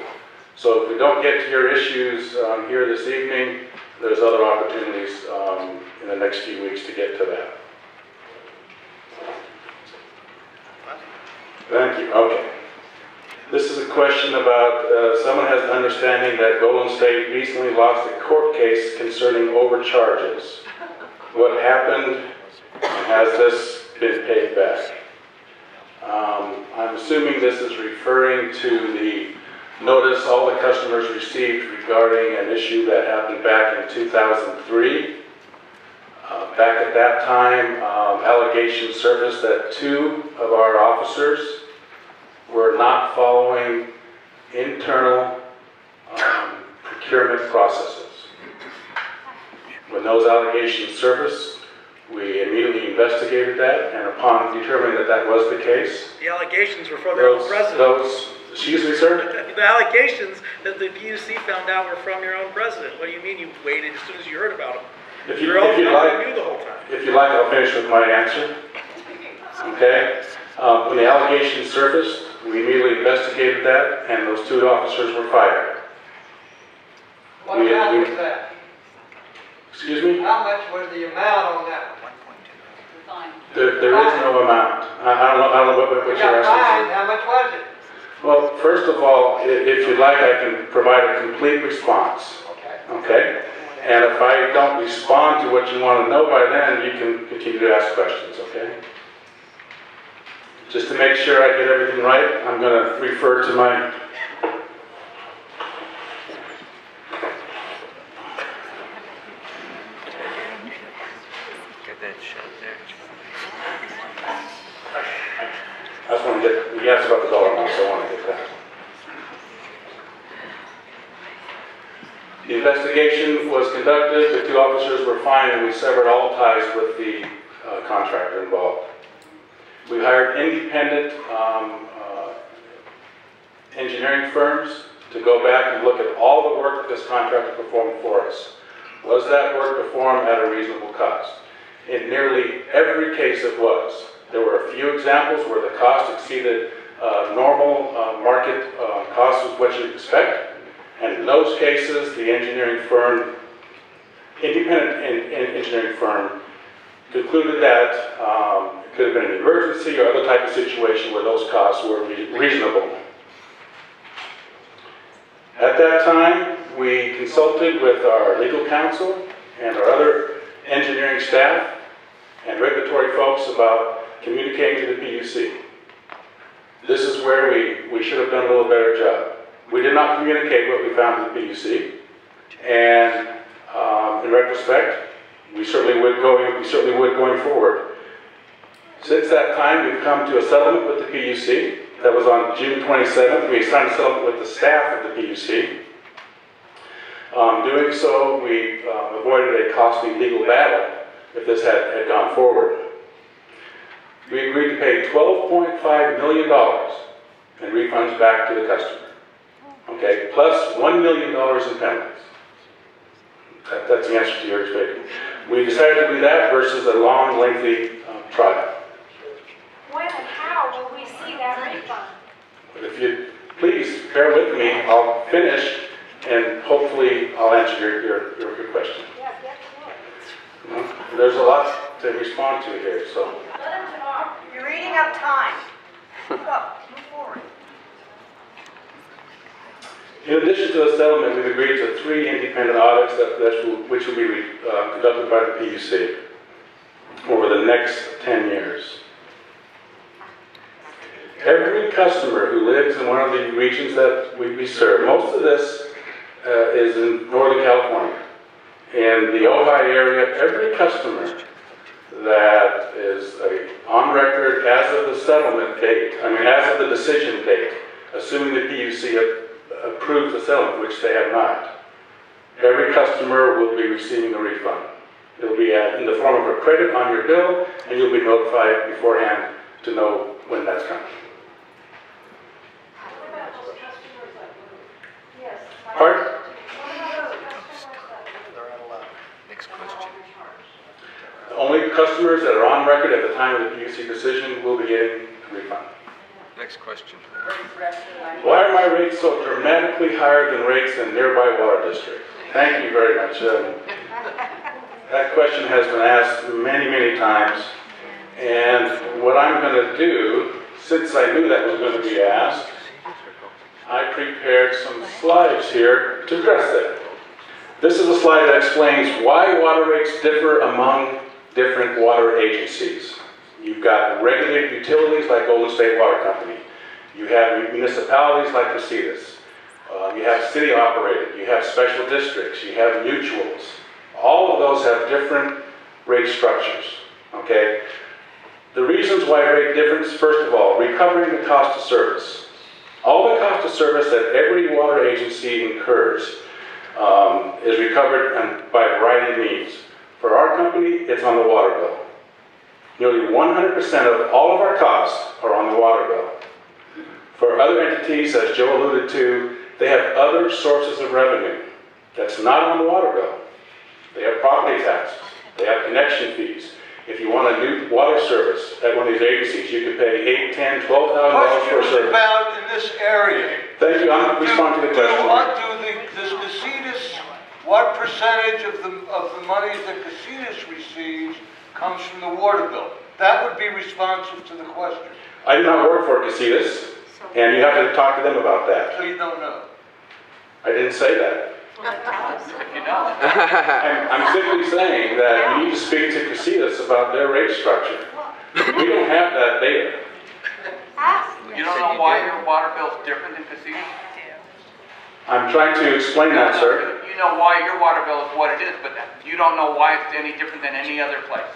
So if we don't get to your issues here this evening, there's other opportunities in the next few weeks to get to that. Thank you. Okay. This is a question about someone has an understanding that Golden State recently lost a court case concerning overcharges. What happened, and has this been paid back? I'm assuming this is referring to the notice all the customers received regarding an issue that happened back in 2003. Back at that time, allegations surfaced that 2 of our officers were not following internal procurement processes. When those allegations surfaced, we immediately investigated that, and upon determining that that was the case, The allegations were from their own president. Excuse me, sir? The allegations that the PUC found out were from your own president. What do you mean you waited as soon as you heard about them? If You you'd like, knew the whole time. if you like, I'll finish with my answer. Okay? When the allegations surfaced, we immediately investigated that, and those 2 officers were fired. What amount was that? Excuse me? How much was the amount on that one? There is no amount. I don't know what You you're got fined, asking how much was it? for. Well, first of all, if you'd like, I can provide a complete response. Okay. Okay? And if I don't respond to what you want to know by then, you can continue to ask questions, okay? Just to make sure I get everything right, I'm going to refer to my... Get that shut there. I just want to get... You asked about the dollar amount, so I want to get that. The investigation was conducted, the 2 officers were fined, and we severed all ties with the contractor involved. We hired independent engineering firms to go back and look at all the work that this contractor performed for us. Was that work performed at a reasonable cost? In nearly every case it was. There were a few examples where the cost exceeded normal market costs of what you'd expect. And in those cases, the engineering firm, independent engineering firm, concluded that it could have been an emergency or other type of situation where those costs were reasonable. At that time, we consulted with our legal counsel and our other engineering staff and regulatory folks about communicating to the PUC. This is where we should have done a little better job. We did not communicate what we found to the PUC, and In retrospect, we certainly would going forward. Since that time, we've come to a settlement with the PUC. That was on June 27th. We signed a settlement with the staff of the PUC. Doing so, we avoided a costly legal battle if this had gone forward. We agreed to pay $12.5 million in refunds back to the customer. Okay, plus $1 million in penalties. That's the answer to your statement. We decided to do that versus a long, lengthy trial. When and how will we see that refund? But if you please bear with me, I'll finish and hopefully I'll answer your question. Yeah, get to it. There's a lot to respond to here, so. Let him talk. You're eating up time. Go, move forward. In addition to the settlement, we've agreed to 3 independent audits which will be conducted by the PUC over the next 10 years. Every customer who lives in one of the regions that we serve, most of this is in Northern California. In the Ojai area, every customer that is on record as of the settlement date, as of the decision date, assuming the PUC approves the settlement, which they have not, every customer will be receiving a refund. It will be in the form of a credit on your bill, and you'll be notified beforehand to know when that's coming. What about those customers that were? Yes. Pardon? What about those customers that were? Next question. Only customers that are on record at the time of the PUC decision will be getting a refund. Next question. Why are my rates so dramatically higher than rates in nearby water districts? Thank you very much. That question has been asked many, many times. And what I'm going to do, since I knew that was going to be asked, I prepared some slides here to address that. This is a slide that explains why water rates differ among different water agencies. You've got regulated utilities like Golden State Water Company. You have municipalities like Casitas. You have city operated. You have special districts. You have mutuals. All of those have different rate structures. Okay? The reasons why rate difference, first of all, recovering the cost of service. All the cost of service that every water agency incurs is recovered by a variety of means. For our company, it's on the water bill. Nearly 100% of all of our costs are on the water bill. For other entities, as Joe alluded to, they have other sources of revenue that's not on the water bill. They have property taxes. They have connection fees. If you want a new water service at one of these agencies, you could pay $8,000, $10,000, $12,000 for a service. About in this area. Thank you. I'm responding to the question. Does Casitas, what percentage of the money that Casitas receives comes from the water bill? That would be responsive to the question. I do not work for Casitas, and you have to talk to them about that. So you don't know. I didn't say that. If you know. I'm simply saying that you need to speak to Casitas about their rate structure. We don't have that data. You don't know why your water bill's different than Casitas? I'm trying to explain that, sir. You know why your water bill is what it is, but you don't know why it's any different than any other place.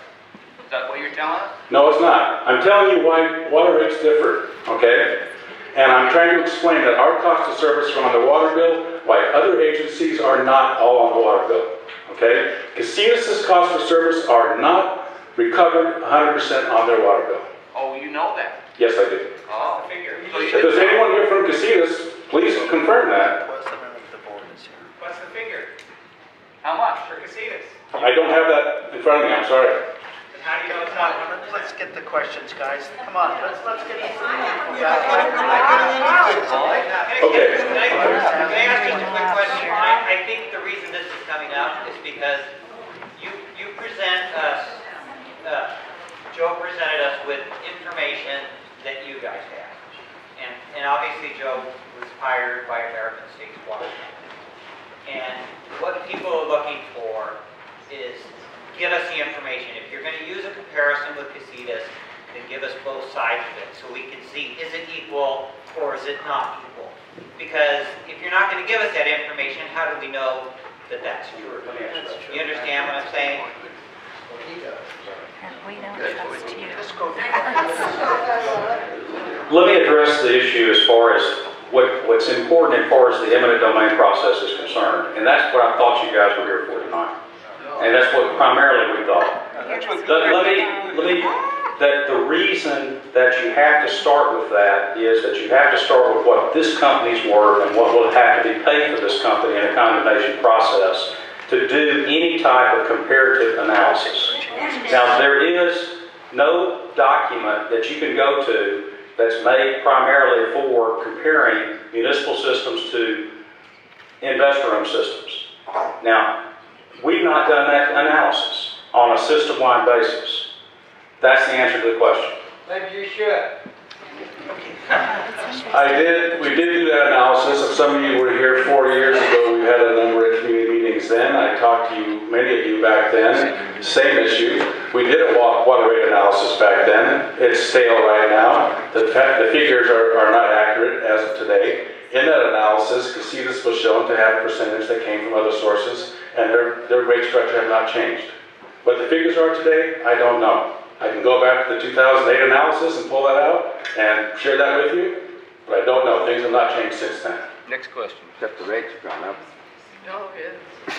Is that what you're telling us? No, it's not. I'm telling you why water rates differ, okay? And I'm trying to explain that our cost of service are on the water bill, why other agencies are not all on the water bill, okay? Casitas' cost of service are not recovered 100% on their water bill. Oh, you know that? Yes, I do. Oh, I figure. So If there's anyone here from Casitas, please confirm that. What's the figure how much? for Casitas? I don't have that in front of me, I'm sorry. And how do you know it's not 100%? Let's get the questions, guys. Come on, let's get the Okay. Can I ask just a quick question? I think the reason this is coming up is because you present us, Joe presented us with information that you guys have. And obviously Joe was hired by American States Water. And what people are looking for is give us the information. If you're going to use a comparison with Casitas, then give us both sides of it so we can see, is it equal or is it not equal? Because if you're not going to give us that information, how do we know that that's true. You understand what I'm saying? We don't trust you. Let me address the issue as far as what's important as far as the eminent domain process is concerned. And that's what I thought you guys were here for tonight. And that's what primarily we thought. That the reason that you have to start with that is that you have to start with what this company's worth and what will have to be paid for this company in a condemnation process to do any type of comparative analysis. Now, there is no document that you can go to that's made primarily for comparing municipal systems to investor-owned systems. Now, we've not done that analysis on a system-wide basis. That's the answer to the question. Maybe you should. We did do that analysis. If some of you were here 4 years ago, we had a number of community meetings then. I talked to you, many of you back then, same issue. We did a water rate analysis back then. It's stale right now. The figures are not accurate as of today. In that analysis, Casitas was shown to have a percentage that came from other sources, and their rate structure had not changed. What the figures are today, I don't know. I can go back to the 2008 analysis and pull that out and share that with you, but I don't know. Things have not changed since then. Next question. Except the rates have gone up. No, yeah.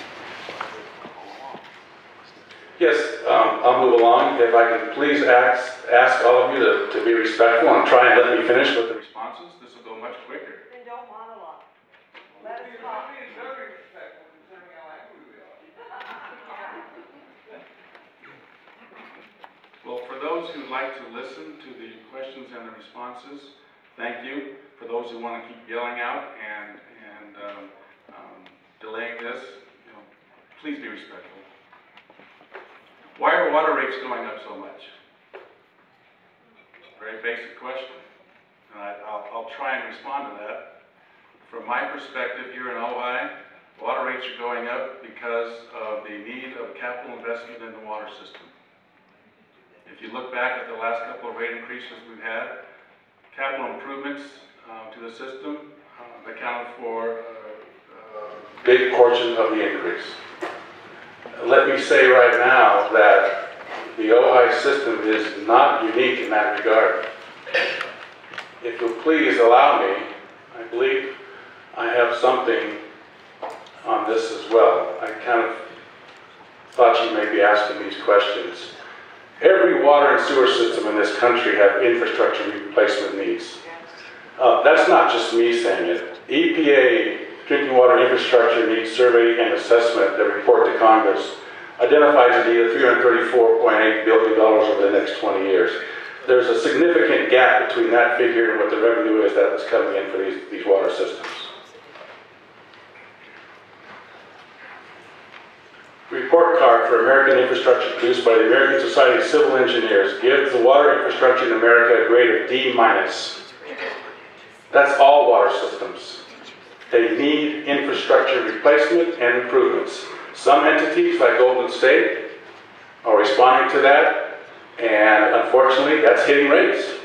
Yes, I'll move along. If I can please ask all of you to be respectful and try and let me finish with the responses. This will go much quicker. Then don't monologue. Let us talk. Well, for those who like to listen to the questions and the responses, thank you. For those who want to keep yelling out and delaying this, please be respectful. Why are water rates going up so much? Very basic question, and I'll try and respond to that. From my perspective here in Ojai, water rates are going up because of the need of capital investment in the water system. If you look back at the last couple of rate increases we've had, capital improvements to the system accounted for a big portion of the increase. Let me say right now that the Ojai system is not unique in that regard. If you'll please allow me, I believe I have something on this as well. I kind of thought you may be asking these questions. Every water and sewer system in this country have infrastructure replacement needs. That's not just me saying it. EPA Drinking Water Infrastructure Needs Survey and Assessment, that report to Congress, identifies a need of $334.8 billion over the next 20 years. There's a significant gap between that figure and what the revenue is that is coming in for these water systems. Report card for American infrastructure produced by the American Society of Civil Engineers gives the water infrastructure in America a grade of D-. That's all water systems. They need infrastructure replacement and improvements. Some entities, like Golden State, are responding to that, and unfortunately, that's hitting rates.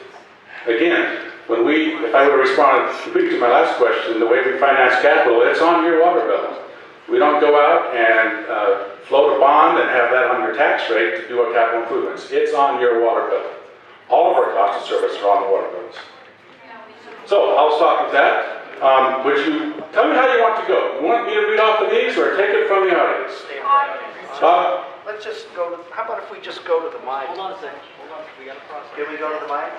Again, if I would have responded completely to my last question, the way we finance capital, it's on your water bill. We don't go out and float a bond and have that on your tax rate to do our capital improvements. It's on your water bill. All of our costs of service are on the water bills. So I'll stop with that. Would you tell me how you want to go? You want me to read off of these or take it from the audience? Bob? Let's just go to, how about if we just go to the mic? Hold on a second. Hold on. We got a process. Can we go to the mic?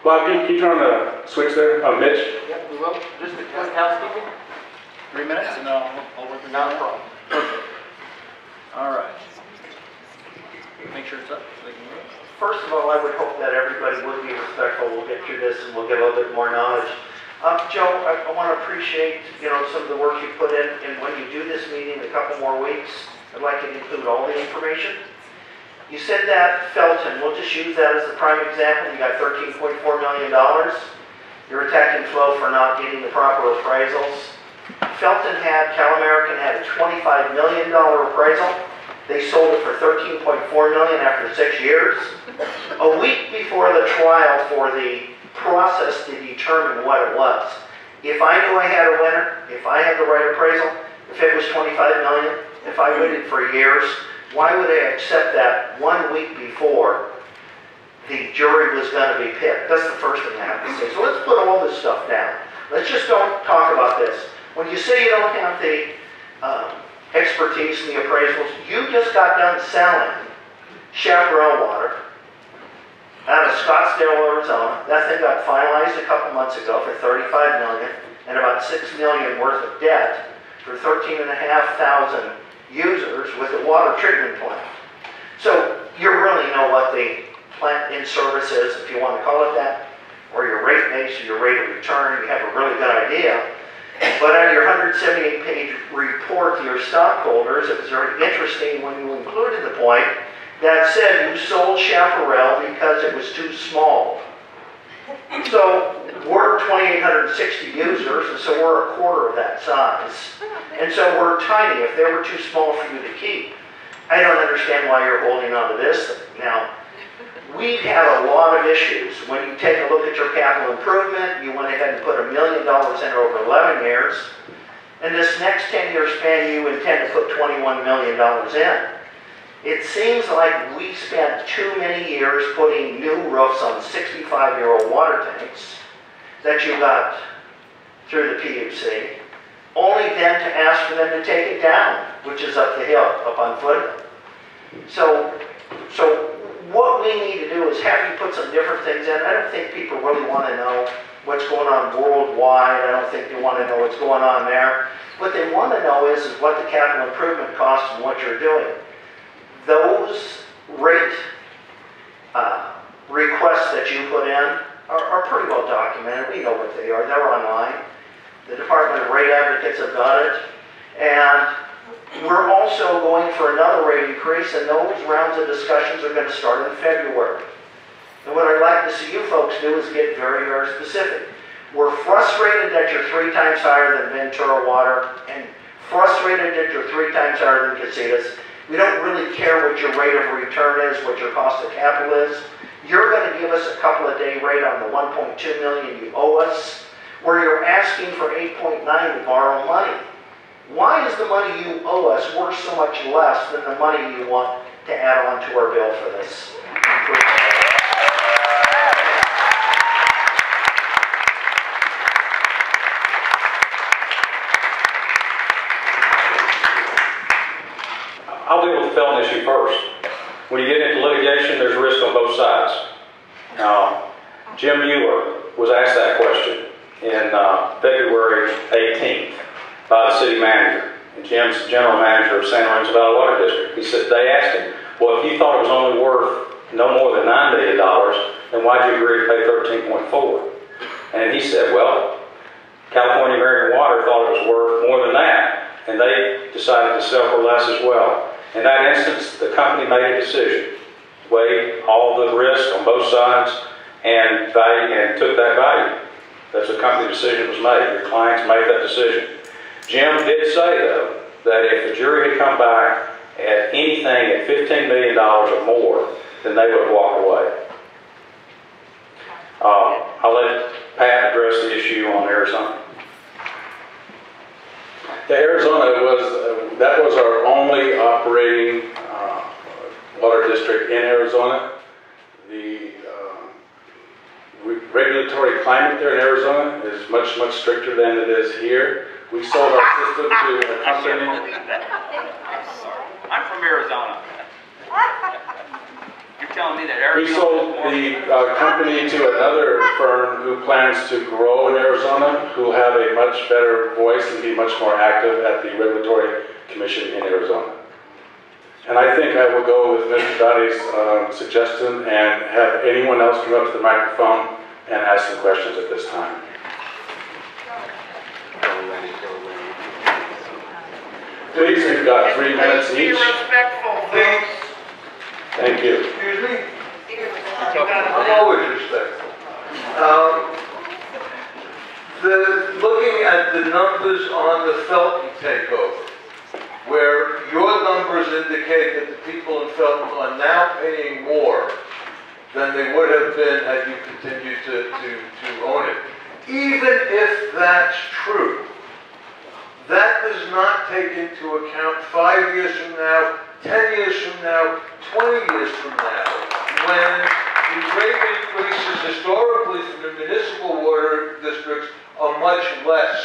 Bob, can you turn on the switch there? Mitch? Yep, we will. Just the quick housekeeping? 3 minutes? No, I'll work with Not a problem. Perfect. All right. Make sure it's up so they can hear it. First of all, I would hope that everybody would be respectful. We'll get through this and we'll get a little bit more knowledge. Joe, I want to appreciate, some of the work you put in, and when you do this meeting in a couple more weeks, I'd like to include all the information. You said that Felton, we'll just use that as the prime example. You got $13.4 million. You're attacking Flo for not getting the proper appraisals. Felton Cal American had a $25 million appraisal. They sold it for $13.4 million after 6 years. A week before the trial for the process to determine what it was. If I knew I had a winner, if I had the right appraisal, if it was 25 million, if I waited for years, why would I accept that 1 week before the jury was going to be picked? That's the first thing I have to say. So let's put all this stuff down. Let's just don't talk about this. When you say you don't have the expertise in the appraisals, you just got done selling chaparral water out of Scottsdale, Arizona. That thing got finalized a couple months ago for $35 million and about $6 million worth of debt for 13,500 users with a water treatment plant. So you really know what the plant in service is, if you want to call it that, or your rate base or your rate of return. You have a really good idea. But on your 178-page report to your stockholders, it was very interesting when you included the point that said you sold chaparral because it was too small. So we're 2,860 users, and so we're a quarter of that size. And so we're tiny. If they were too small for you to keep, I don't understand why you're holding on to this thing. Now, we've had a lot of issues. When you take a look at your capital improvement, you went ahead and put $1 million in over 11 years. In this next 10-year span, you intend to put $21 million in. It seems like we spent too many years putting new roofs on 65-year-old water tanks that you got through the PUC, only then to ask for them to take it down, which is up the hill, up on Foothill. So what we need to do is have you put some different things in. I don't think people really want to know what's going on worldwide. I don't think they want to know what's going on there. What they want to know is what the capital improvement costs and what you're doing. Those rate requests that you put in are pretty well documented. We know what they are. They're online. The Department of Rate Advocates have got it. And we're also going for another rate increase, and those rounds of discussions are going to start in February. And what I'd like to see you folks do is get very, very specific. We're frustrated that you're 3 times higher than Ventura Water and frustrated that you're 3 times higher than Casitas. We don't really care what your rate of return is, what your cost of capital is. You're going to give us a couple of day rate on the $1.2 million you owe us, where you're asking for $8.9 to borrow money. Why is the money you owe us worth so much less than the money you want to add on to our bill for this improvement? I'll deal with the Felton issue first. When you get into litigation, there's risk on both sides. Jim Mueller was asked that question in February 18th by the city manager. And Jim's the general manager of San Lorenzo Valley Water District. He said, they asked him, well, if you thought it was only worth no more than $9 million, then why'd you agree to pay 13.4? And he said, well, California American Water thought it was worth more than that, and they decided to sell for less as well. In that instance, the company made a decision, weighed all the risk on both sides, and took that value. That's a company decision was made. Your clients made that decision. Jim did say, though, that if the jury had come back at anything at $15 million or more, then they would have walked away. I'll let Pat address the issue on Arizona. Yeah, Arizona that was our only operating water district in Arizona. The regulatory climate there in Arizona is much, much stricter than it is here. We sold our system to a company. I'm from Arizona. You're telling me that Arizona. We sold the company to another firm who plans to grow in Arizona, who have a much better voice and be much more active at the regulatory commission in Arizona. And I think I will go with Mr. Dottie's suggestion and have anyone else come up to the microphone and ask some questions at this time. Please, we've got 3 minutes each. Be respectful, please. Thank you. Excuse me? I'm always respectful. Looking at the numbers on the Felton takeover, where your numbers indicate that the people in Felton are now paying more than they would have been had you continued to own it. Even if that's true, That does not take into account 5 years from now, 10 years from now, 20 years from now, when the rate increases historically from the municipal water districts are much less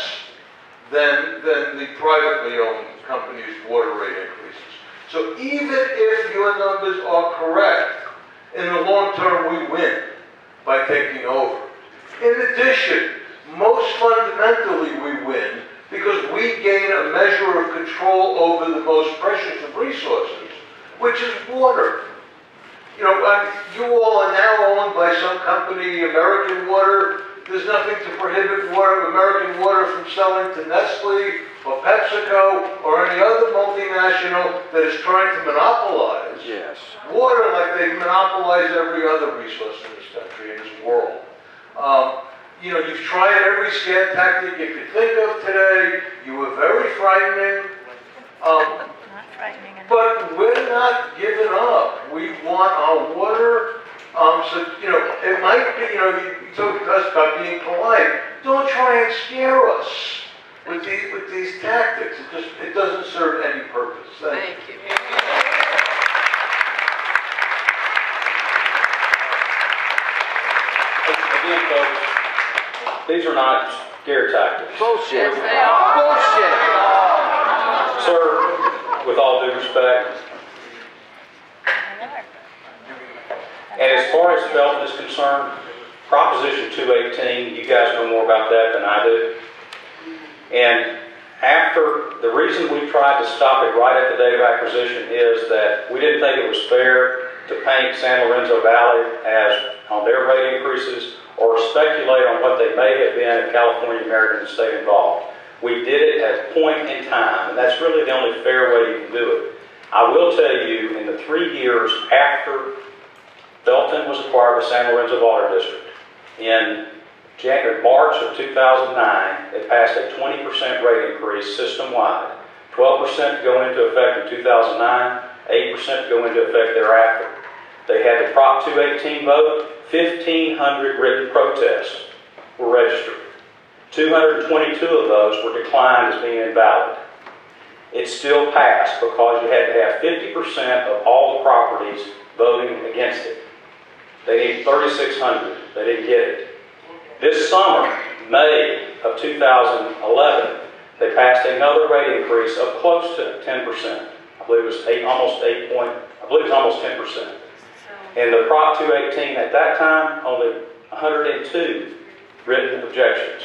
than the privately owned companies' water rate increases. So even if your numbers are correct, in the long term we win by taking over. In addition, most fundamentally we win because we gain a measure of control over the most precious of resources, which is water. You know, you all are now owned by some company, American Water. There's nothing to prohibit American Water from selling to Nestle or PepsiCo or any other multinational that is trying to monopolize water like they monopolize every other resource in this country, in this world. You know, you've tried every scare tactic you could think of today. You were very frightening. But we're not giving up. We want our water. So, you know, it might be, you know, you talked to us about being polite. Don't try and scare us with these tactics. It doesn't serve any purpose. Thank you. Again, folks, these are not scare tactics. Bullshit. Bullshit. Sir, with all due respect, and as far as Felton is concerned, Proposition 218, you guys know more about that than I do. And after, the reason we tried to stop it right at the date of acquisition is that we didn't think it was fair to paint San Lorenzo Valley as on their rate increases or speculate on what they may have been if California American had stayed involved. We did it at a point in time, and that's really the only fair way you can do it. I will tell you, in the 3 years after Felton was acquired by San Lorenzo Water District, in March of 2009, it passed a 20% rate increase system-wide. 12% to go into effect in 2009, 8% to go into effect thereafter. They had the Prop 218 vote. 1,500 written protests were registered. 222 of those were declined as being invalid. It still passed because you had to have 50% of all the properties voting against it. They needed 3,600. They didn't get it. This summer, May of 2011, they passed another rate increase of close to 10%. I believe it was almost 10%. And the Prop 218 at that time, only 102 written objections.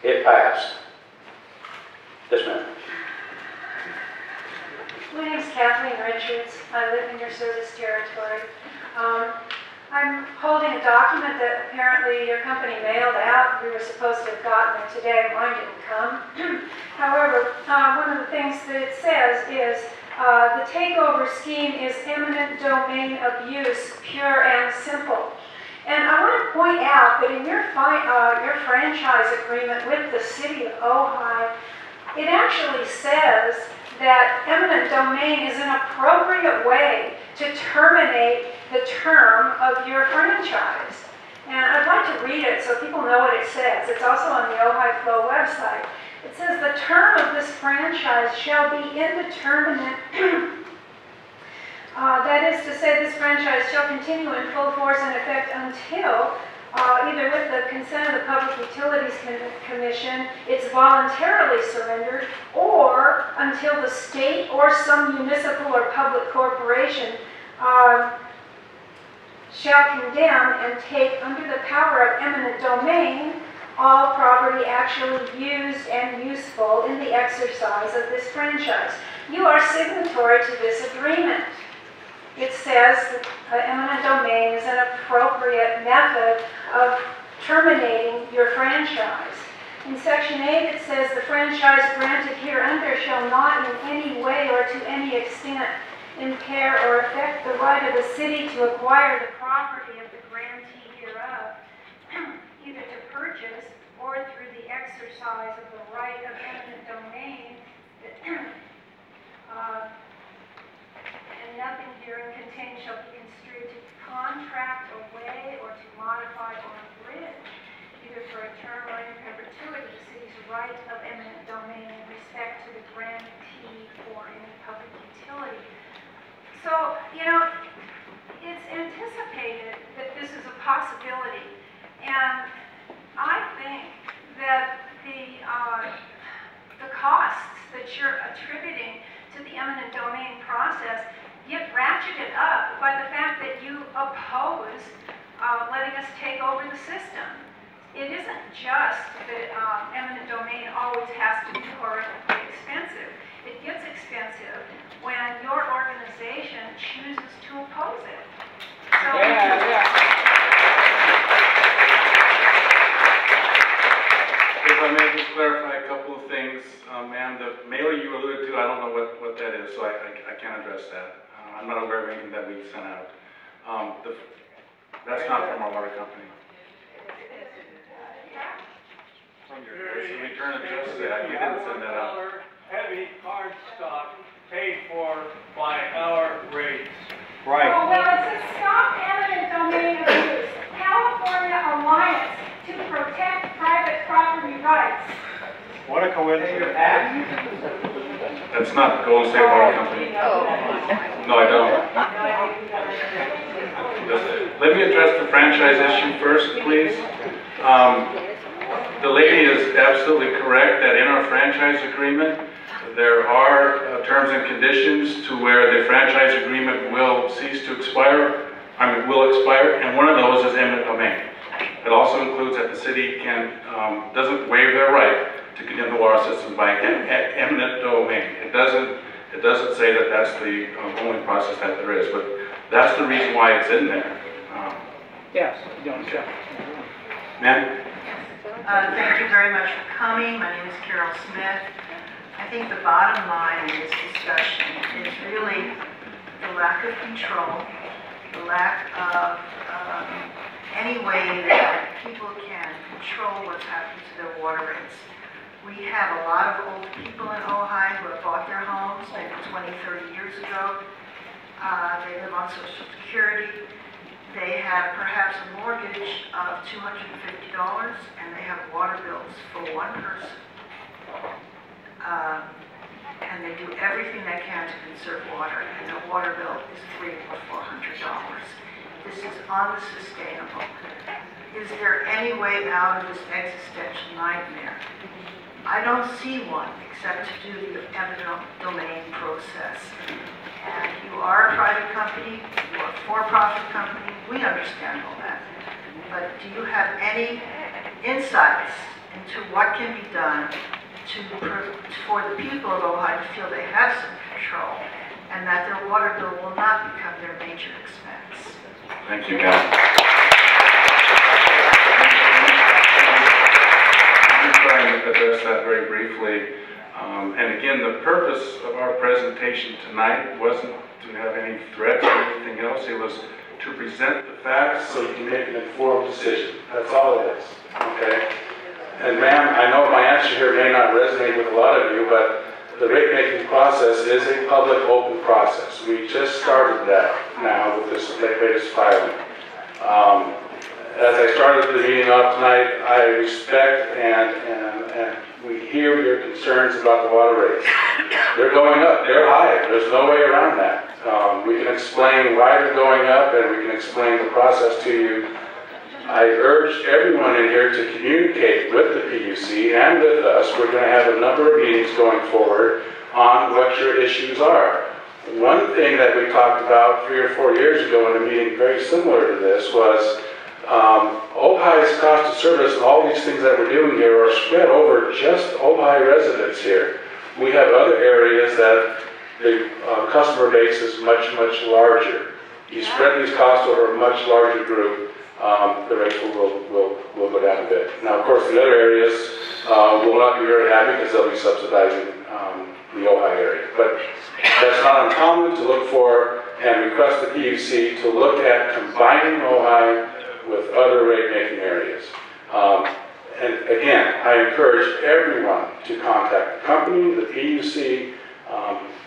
It passed. Yes, ma'am. My name is Kathleen Richards. I live in your service territory. I'm holding a document that apparently your company mailed out. We were supposed to have gotten it today. Mine didn't come. However, one of the things that it says is the takeover scheme is eminent domain abuse, pure and simple. And I want to point out that in your franchise agreement with the city of Ojai, it actually says that eminent domain is an appropriate way to terminate the term of your franchise. And I'd like to read it so people know what it says. It's also on the Ojai Flow website. It says, the term of this franchise shall be indeterminate. That is to say, this franchise shall continue in full force and effect until, either with the consent of the Public Utilities Commission, it's voluntarily surrendered, or until the state or some municipal or public corporation shall condemn and take under the power of eminent domain all property actually used and useful in the exercise of this franchise. You are signatory to this agreement. It says that eminent domain is an appropriate method of terminating your franchise. In Section 8, it says the franchise granted hereunder shall not in any way or to any extent impair or affect the right of the city to acquire the property of the grantee hereof, either to purchase or through the exercise of the right of eminent domain, and nothing herein contained shall be construed to contract away or to modify or abridge either either for a term or in perpetuity the city's right of eminent domain in respect to the grantee for any public utility. So, you know, it's anticipated that this is a possibility, and I think that the costs that you're attributing to the eminent domain process get ratcheted up by the fact that you oppose letting us take over the system. It isn't just that eminent domain always has to be horribly expensive. It gets expensive when your organization chooses to oppose it. So If I may just clarify a couple of things, ma'am, the mailer you alluded to, I don't know what that is, so I can't address that. I'm not aware of anything that we've sent out. That's not from our water company. Should we turn it just that? You didn't send that out. Heavy card stock paid for by our rates. Right. Oh, well, it says stop eminent domain abuse. California Alliance to protect private property rights. What a coincidence. That's not Golden State Water Company. No, I don't. Let me address the franchise issue first, please. The lady is absolutely correct that in our franchise agreement, there are terms and conditions to where the franchise agreement will cease to expire, will expire, and one of those is eminent domain. It also includes that the city doesn't waive their right to condemn the water system by eminent domain. It doesn't say that that's the only process that there is, but that's the reason why it's in there. Yes, you don't okay. Ma'am? Thank you very much for coming. My name is Carol Smith. I think the bottom line in this discussion is really the lack of control, the lack of any way that people can control what's happening to their water rates. We have a lot of old people in Ojai who have bought their homes maybe 20, 30 years ago. They live on Social Security. They have perhaps a mortgage of $250 and they have water bills for one person. And they do everything they can to conserve water, and their water bill is $300 or $400. This is unsustainable. Is there any way out of this existential nightmare? I don't see one except to do the eminent domain process. And you are a private company, you are a for-profit company, we understand all that. But do you have any insights into what can be done for the people of Ojai to feel they have some control and that their water bill will not become their major expense? Thank you, ma'am. Let me try and address that very briefly. And again, the purpose of our presentation tonight wasn't to have any threats or anything else. It was to present the facts so you can make an informed decision. That's all it is. Okay? And ma'am, I know my answer here may not resonate with a lot of you, but the rate-making process is a public, open process. We just started that now with this latest filing. As I started the meeting off tonight, I respect and we hear your concerns about the water rates. They're going up, they're high, there's no way around that. We can explain why they're going up and we can explain the process to you. I urge everyone in here to communicate with the PUC and with us. We're going to have a number of meetings going forward on what your issues are. One thing that we talked about 3 or 4 years ago in a meeting very similar to this was Ojai's cost of service and all these things that we're doing here are spread over just Ojai residents here. We have other areas that the customer base is much, much larger. You spread these costs over a much larger group, the rates will go down a bit. Now, of course, the other areas will not be very happy because they'll be subsidizing the Ojai area. But that's not uncommon to look for and request the PUC to look at combining Ojai with other rate-making areas. And again, I encourage everyone to contact the company, the PUC.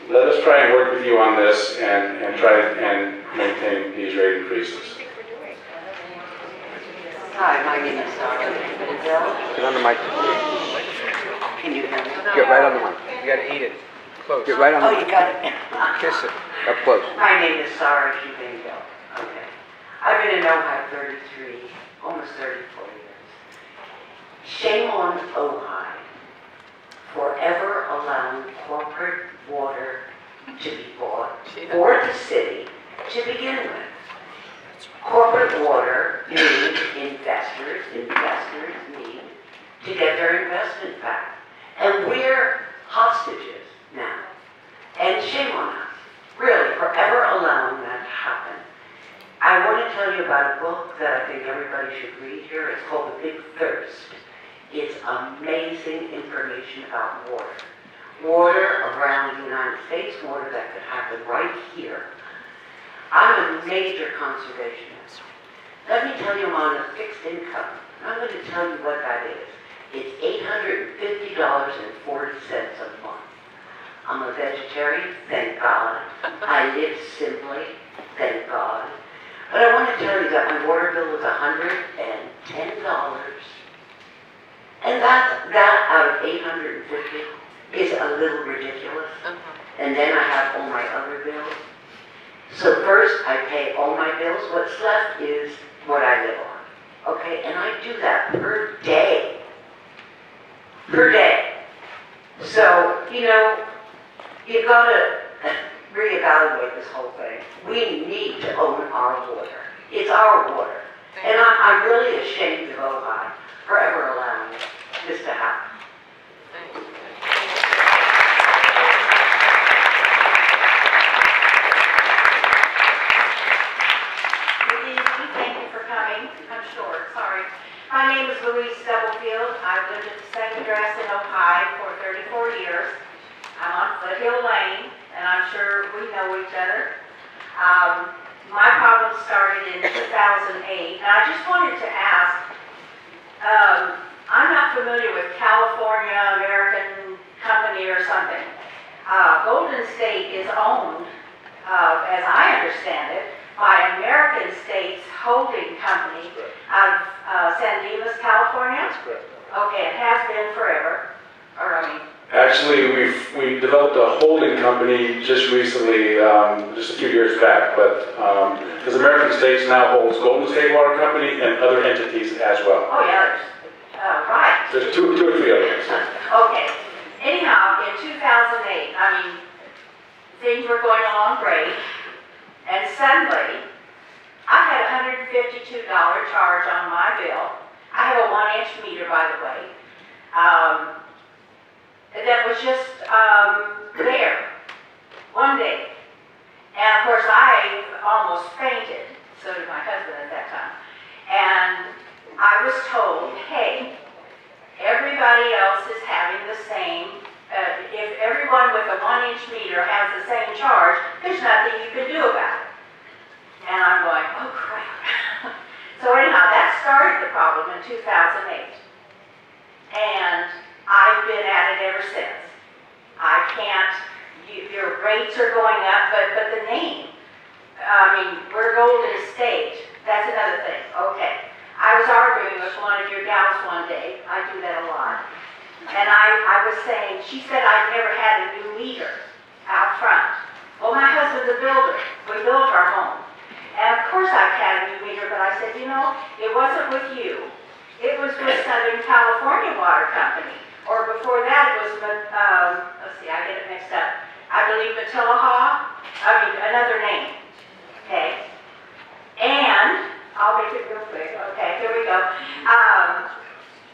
Let us try and work with you on this and try and maintain these rate increases. Hi, my name is Sarah Bill. Get on the mic. Can you hear me? Get right on the mic. You gotta eat it. Close. Get right on the Oh, mic. you got it. Kiss it. Up close. My name is Sarah Bill. Okay. I've been in Ojai 33, almost 34 years. Shame on Ojai for ever allowing corporate water to be bought for the city to begin with. Corporate water needs investors. Investors need to get their investment back. And we're hostages now. And shame on us, really, for ever allowing that to happen. I want to tell you about a book that I think everybody should read here. It's called The Big Thirst. It's amazing information about water. Water around the United States, water that could happen right here. I'm a major conservationist. Let me tell you, I'm on a fixed income. I'm going to tell you what that is. It's $850.40 a month. I'm a vegetarian, thank God. I live simply, thank God. But I want to tell you that my water bill was $110. And that out of 850 is a little ridiculous. And then I have all my other bills. So first I pay all my bills. What's left is what I live on. Okay, and I do that per day. Per day. So, you know, you gotta reevaluate this whole thing. We need to own our water. It's our water. And I'm really ashamed of Ojai for ever allowing this to happen. Good evening. Thank you for coming. I'm short. Sorry. My name is Louise Stubblefield. I've lived at the same address in Ojai for 34 years. I'm on Foothill Lane, and I'm sure we know each other. My problem started in 2008, and I just wanted to ask, I'm not familiar with California American Company or something. Golden State is owned, as I understand it, by American States Holding Company out of San Dimas, California? That's correct. Okay, it has been forever, or I mean... Actually, we developed a holding company just recently, just a few years back, but because American States now holds Golden State Water Company and other entities as well. Oh yeah, right. There's two or three others. Okay. Anyhow, in 2008, I mean, things were going along great, and suddenly, I had a $152 charge on my bill. I have a 1-inch meter, by the way. That was just there one day. And of course I almost fainted, so did my husband at that time. And I was told, hey, everybody else is having the same, if everyone with a 1-inch meter has the same charge, there's nothing you can do about it. And I'm going, oh crap. So anyhow, that started the problem in 2008. And I've been at it ever since. I can't, your rates are going up, but the name, I mean, we're Golden State, that's another thing. Okay, I was arguing with one of your gals one day, I do that a lot, and I was saying, she said I'd never had a new meter out front. Well, my husband's a builder, we built our home, and of course I've had a new meter, but I said, you know, it wasn't with you, it was with Southern California Water Company. Or before that, it was, let's see, I get it mixed up. I believe another name, okay? And, I'll make it real quick, okay, here we go.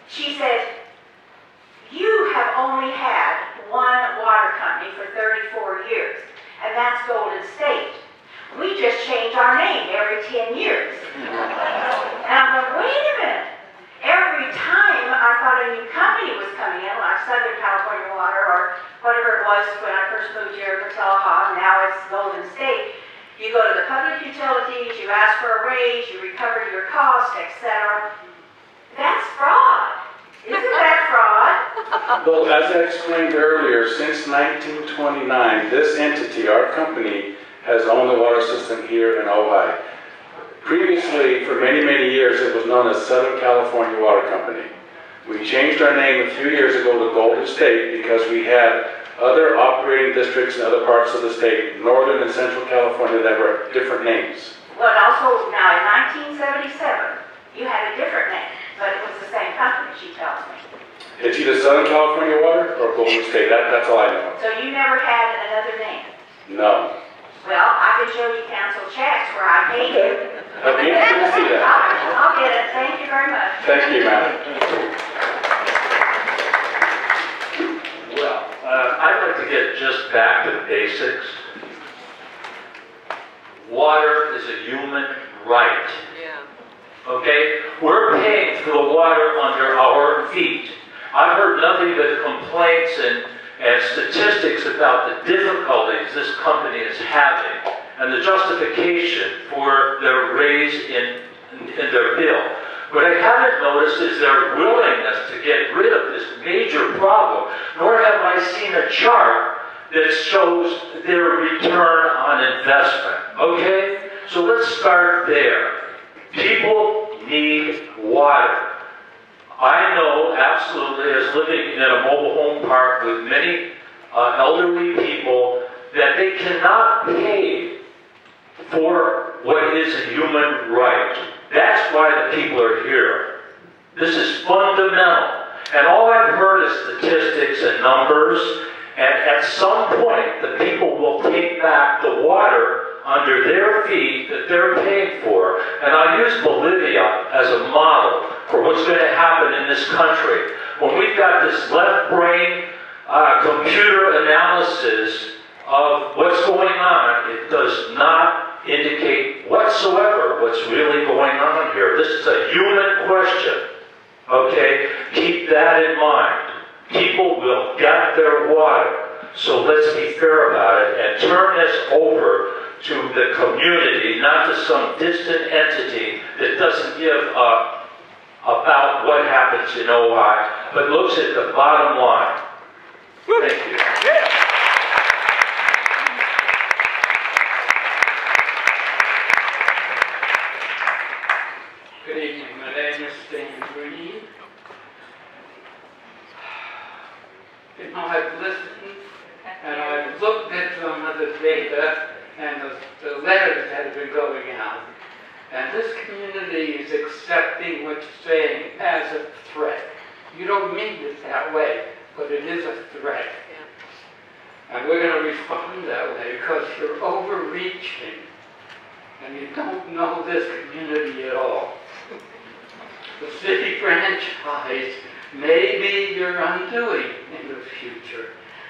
She said, you have only had one water company for 34 years, and that's Golden State. We just change our name every 10 years. And I'm like, wait a minute. Every time I thought a new company was coming in, like Southern California Water or whatever it was when I first moved here to Ojai, now it's Golden State, you go to the public utilities, you ask for a raise, you recover your cost, etc. That's fraud. Isn't that fraud? Well, as I explained earlier, since 1929, this entity, our company, has owned the water system here in Ojai. Previously, for many, many years, it was known as Southern California Water Company. We changed our name a few years ago to Golden State because we had other operating districts in other parts of the state, Northern and Central California, that were different names. Well, and also, now in 1977, you had a different name, but it was the same company, she tells me. It's either Southern California Water or Golden State. That's all I know. So you never had another name? No. Well, I can show you canceled checks where I paid you. I'd be interested to see that. I'll get it. Thank you very much. Thank you, ma'am. Well, I'd like to get just back to the basics. Water is a human right. Okay? We're paying for the water under our feet. I've heard nothing but complaints and statistics about the difficulties this company is having and the justification for their raise in their bill. What I haven't noticed is their willingness to get rid of this major problem, nor have I seen a chart that shows their return on investment. Okay? So let's start there. People need water. I know absolutely, as living in a mobile home park with many elderly people, that they cannot pay for what is a human right. That's why the people are here. This is fundamental. And all I've heard is statistics and numbers, and at some point the people will take back the water under their feet that they're paying for. And I use Bolivia as a model for what's going to happen in this country. When we've got this left brain computer analysis of what's going on, it does not indicate whatsoever what's really going on here. This is a human question. Okay? Keep that in mind. People will get their water. So let's be fair about it and turn this over to the community, not to some distant entity that doesn't give about what happens in Ojai, but looks at the bottom line. Thank you. Yeah. Good evening. My name is Stan Green. You know, I've listened and I've looked at some of the data and the letters that have been going out. And this community is accepting what you're saying as a threat. You don't mean it that way, but it is a threat. And we're going to respond that way because you're overreaching and you don't know this community at all. The city franchise may be your undoing in the future.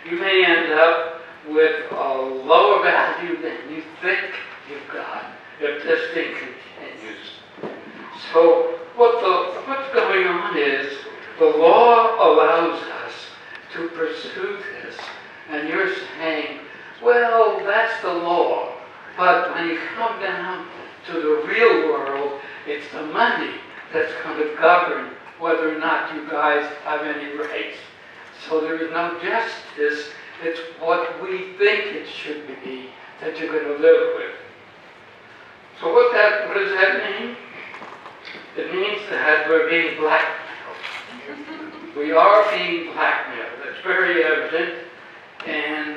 You may end up with a lower value than you think you've got if this thing continues. So what's going on is the law allows us to pursue this, and you're saying, well, that's the law, but when you come down to the real world, it's the money that's going to govern whether or not you guys have any rights. So there is no justice. It's what we think it should be that you're going to live with. So what does that mean? It means that we're being blackmailed. We are being blackmailed. That's very evident. And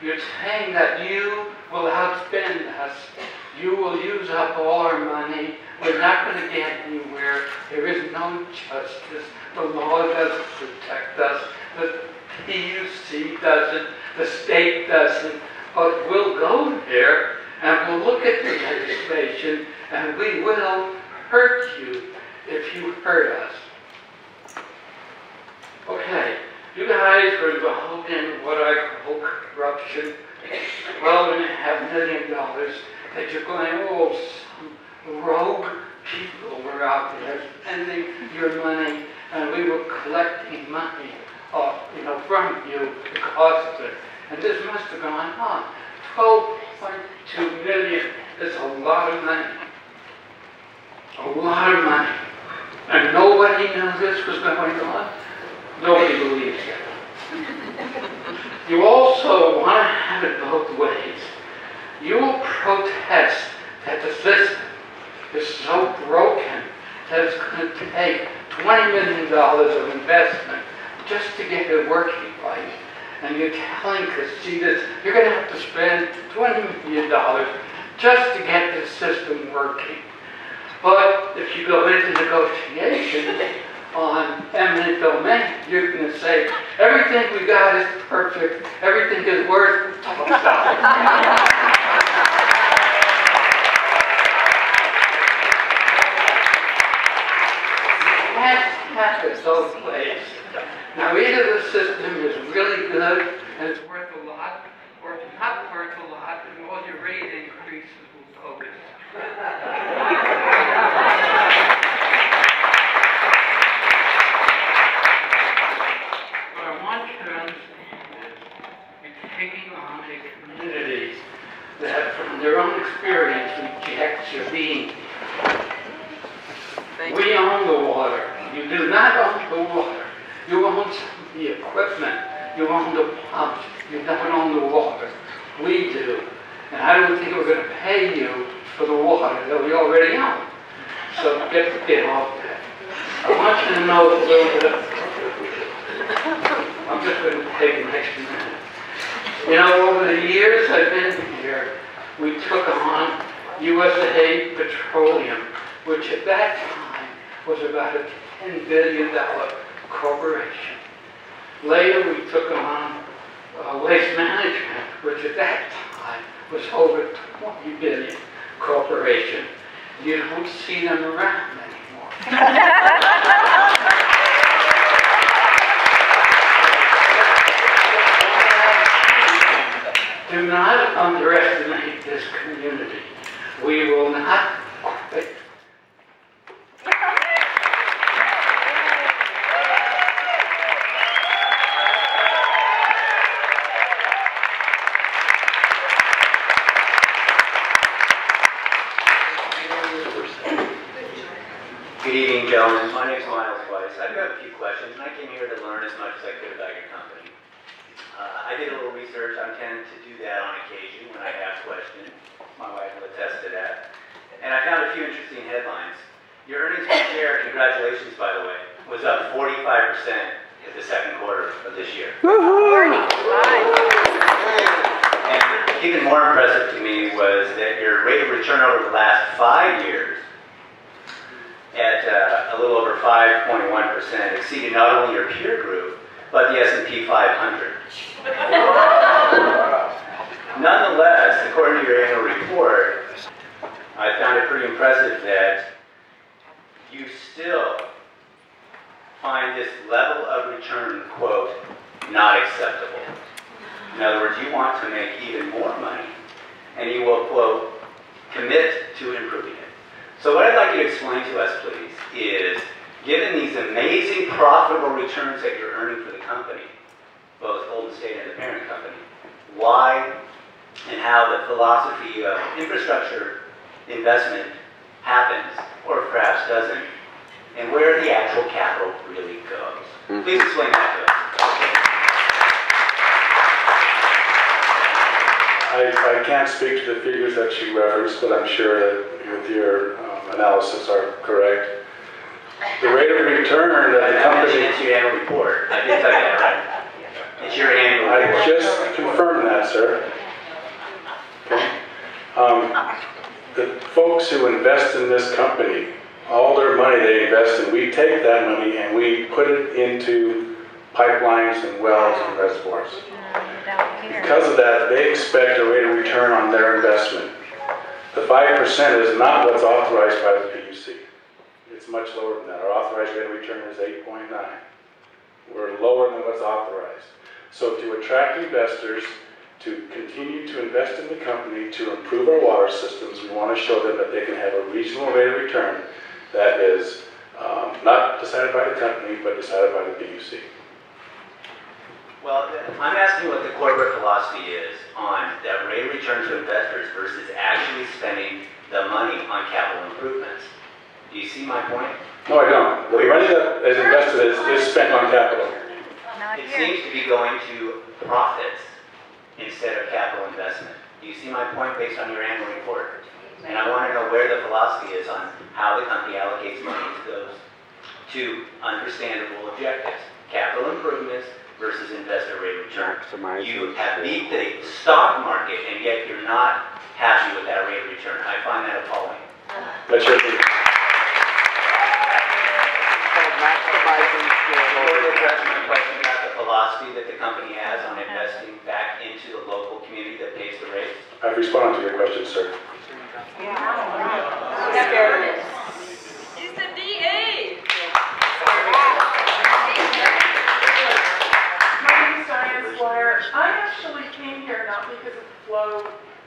you're saying that you will outspend us. You will use up all our money. We're not going to get anywhere. There is no justice. The law doesn't protect us. The PUC doesn't. The state doesn't. But we'll go there and we'll look at the legislation and we will hurt you if you hurt us. Okay, you guys are involved in what I call corruption. $12.5 million that you're going, oh, some rogue people were out there spending your money and we were collecting money from you because of it. And this must have gone on. 12.2 million is a lot of money. A lot of money. And nobody knew this was going on. Nobody believes it. You also want to have it both ways. You will protest that the take $20 million of investment just to get it working right. And you're telling casitas, you're going to have to spend $20 million just to get this system working. But if you go into negotiations on eminent domain, you're going to say, everything we got is perfect, everything is worth stuff. Happens both ways. Now either the system is really good and it's worth a lot, or it's not worth a lot and all your rate increases will focus. What I want you to understand is you're taking on a community that from their own experience rejects your being. We own the water. You do not own the water. You own the equipment. You own the pumps. You don't own the water. We do. And I don't think we're going to pay you for the water that we already own. So get off that. I want you to know a little bit of, I'm just going to take an extra minute. You know, over the years I've been here, we took on USA Petroleum, which at that time was about a $10 billion corporation. Later we took on Waste Management, which at that time was over $20 billion corporation. You don't see them around anymore. Do not underestimate this community. We will not quit. Good evening, gentlemen. My name is Miles Weiss. I've got a few questions, and I came here to learn as much as I could about your company. I did a little research. I tend to do that on occasion when I have questions. My wife will attest to that. And I found a few interesting headlines. Your earnings per share, congratulations by the way, was up 45% in the second quarter of this year. And even more impressive to me was that your rate of return over the last 5 years at a little over 5.1% exceeded not only your peer group, but the S&P 500. Nonetheless, according to your annual report, I found it pretty impressive that you still find this level of return, quote, not acceptable. In other words, you want to make even more money, and you will, quote, commit to improving it. So what I'd like you to explain to us, please, is given these amazing profitable returns that you're earning for the company, both Golden State and the parent company, why and how the philosophy of infrastructure investment happens, or perhaps doesn't, and where the actual capital really goes. Please explain that to us. I can't speak to the figures that you referenced, but I'm sure that with your analysis are correct. The rate of return that the company... It's your annual report. I did tell you that, right? It's your annual report. I just confirmed that, sir. Okay. The folks who invest in this company, all their money they invest in, we take that money and we put it into pipelines and wells and reservoirs. Because of that, they expect a rate of return on their investment. The 5% is not what's authorized by the PUC. It's much lower than that. Our authorized rate of return is 8.9. We're lower than what's authorized. So to attract investors, to continue to invest in the company, to improve our water systems, we want to show them that they can have a reasonable rate of return that is not decided by the company, but decided by the PUC. Well, I'm asking what the corporate philosophy is on that rate of return to investors versus actually spending the money on capital improvements. Do you see my point? No, I don't. The money that is invested is spent on capital. It seems to be going to profits instead of capital investment. Do you see my point based on your annual report? And I want to know where the philosophy is on how the company allocates money to those to understandable objectives. Capital improvements versus investor rate of return. You have beat the stock market, and yet you're not happy with that rate of return. I find that appalling. That's your thing. That's my question about the philosophy that the company has on investing back into the local community that pays the rates. I've responded to your question, sir. He's the DA. My name is Diane Squire. I actually came here not because of the Flow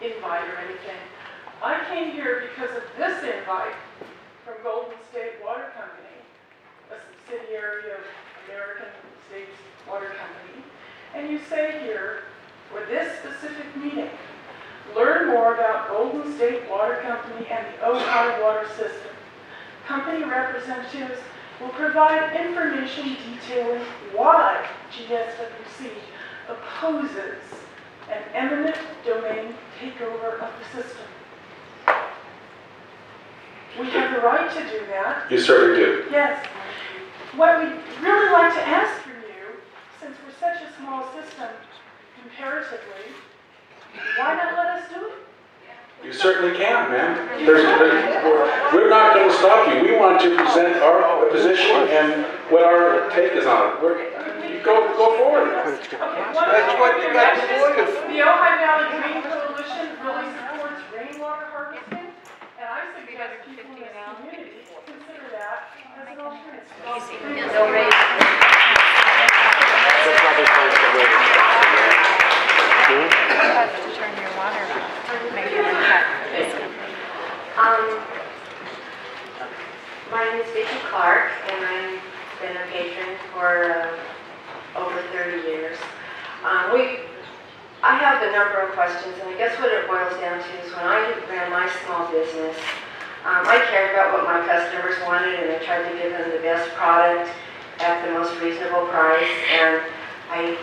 invite or anything. I came here because of this invite from Golden State Water Company, a subsidiary of American States Water Company. And you say here, for this specific meeting, learn more about Golden State Water Company and the Ojai water system. Company representatives will provide information detailing why GSWC opposes an eminent domain takeover of the system. We have the right to do that. You certainly do. Yes. What we'd really like to ask from you, since we're such a small system comparatively, why not let us do it? You certainly can, man. We're not going to stop you. We want to present our position and what our take is on it. You go forward. That's what you got to do. The Ojai Valley Green Coalition really supports rainwater harvesting, and I suggest people in this community consider that as an alternative. My name is Vicki Clark, and I've been a patron for over 30 years. I have a number of questions, and I guess what it boils down to is when I ran my small business, I cared about what my customers wanted, and I tried to give them the best product at the most reasonable price, and I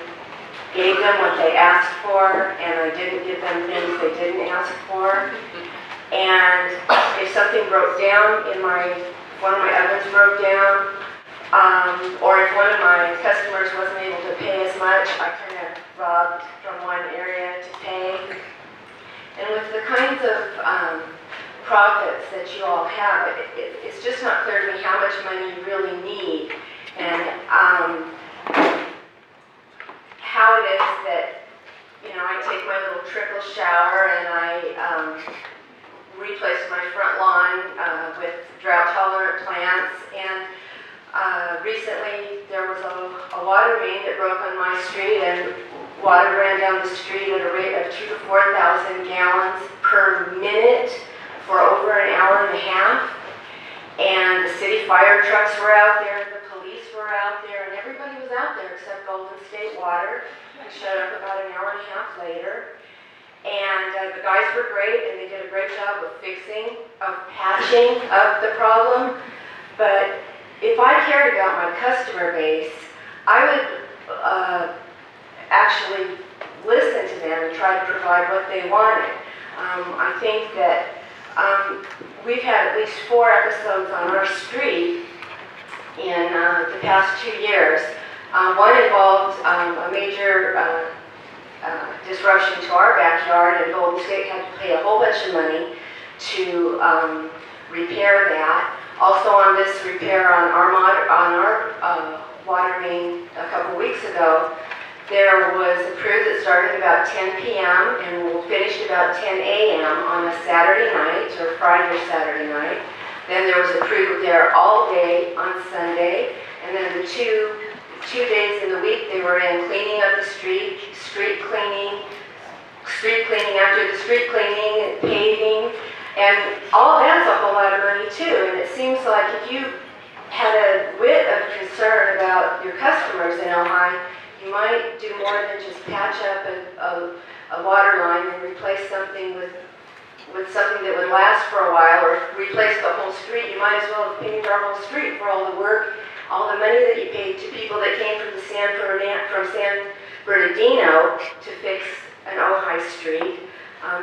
gave them what they asked for, and I didn't give them things they didn't ask for. And if something broke down in one of my ovens broke down, or if one of my customers wasn't able to pay as much, I kind of robbed from one area to pay. And with the kinds of profits that you all have, it's just not clear to me how much money you really need, and how it is that, I take my little trickle shower and I replace my front lawn with drought-tolerant plants. And recently there was a water main that broke on my street, and water ran down the street at a rate of 2,000 to 4,000 gallons per minute for over an hour and a half. And the city fire trucks were out there, the police were out there, and everybody was out there except Golden State Water. They showed up about an hour and a half later. And the guys were great, and they did a great job of patching up the problem. But if I cared about my customer base, I would actually listen to them and try to provide what they wanted. I think that we've had at least 4 episodes on our street in the past 2 years. One involved a major disruption to our backyard, and Golden State had to pay a whole bunch of money to repair that. Also on this repair on our water main a couple weeks ago, there was a crew that started about 10 p.m. and finished about 10 a.m. on a Saturday night, or Friday or Saturday night. Then there was a crew there all day on Sunday, and then the two days in the week they were in cleaning up the street cleaning after the street cleaning, and paving, and all that's a whole lot of money too. And it seems like if you had a whit of concern about your customers in Ojai, you might do more than just patch up a water line and replace something with something that would last for a while, or replace the whole street. You might as well have painted our whole street for all the work, all the money that you paid to people that came from San Bernardino to fix an Ojai street.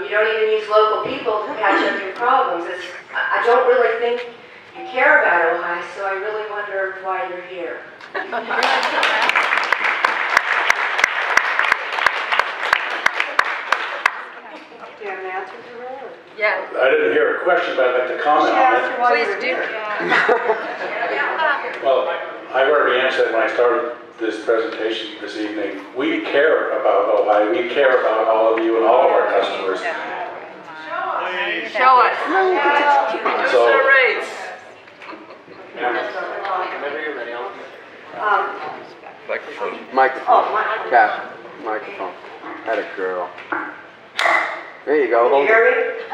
You don't even use local people to patch up your problems. I don't really think You care about Ojai, so I really wonder why you're here. Do you have an answer to her? Yeah. I didn't hear a question, but I'd like to comment She on asked it. you why you Please were do. here. Well, I've already answered when I started this presentation this evening. We care about Ojai. We care about all of you and all of our customers. Show us. So, rates. Whenever you're ready, Microphone. Oh, microphone. Cap. Microphone. Had a girl. There you go. Can you Hold hear it. me?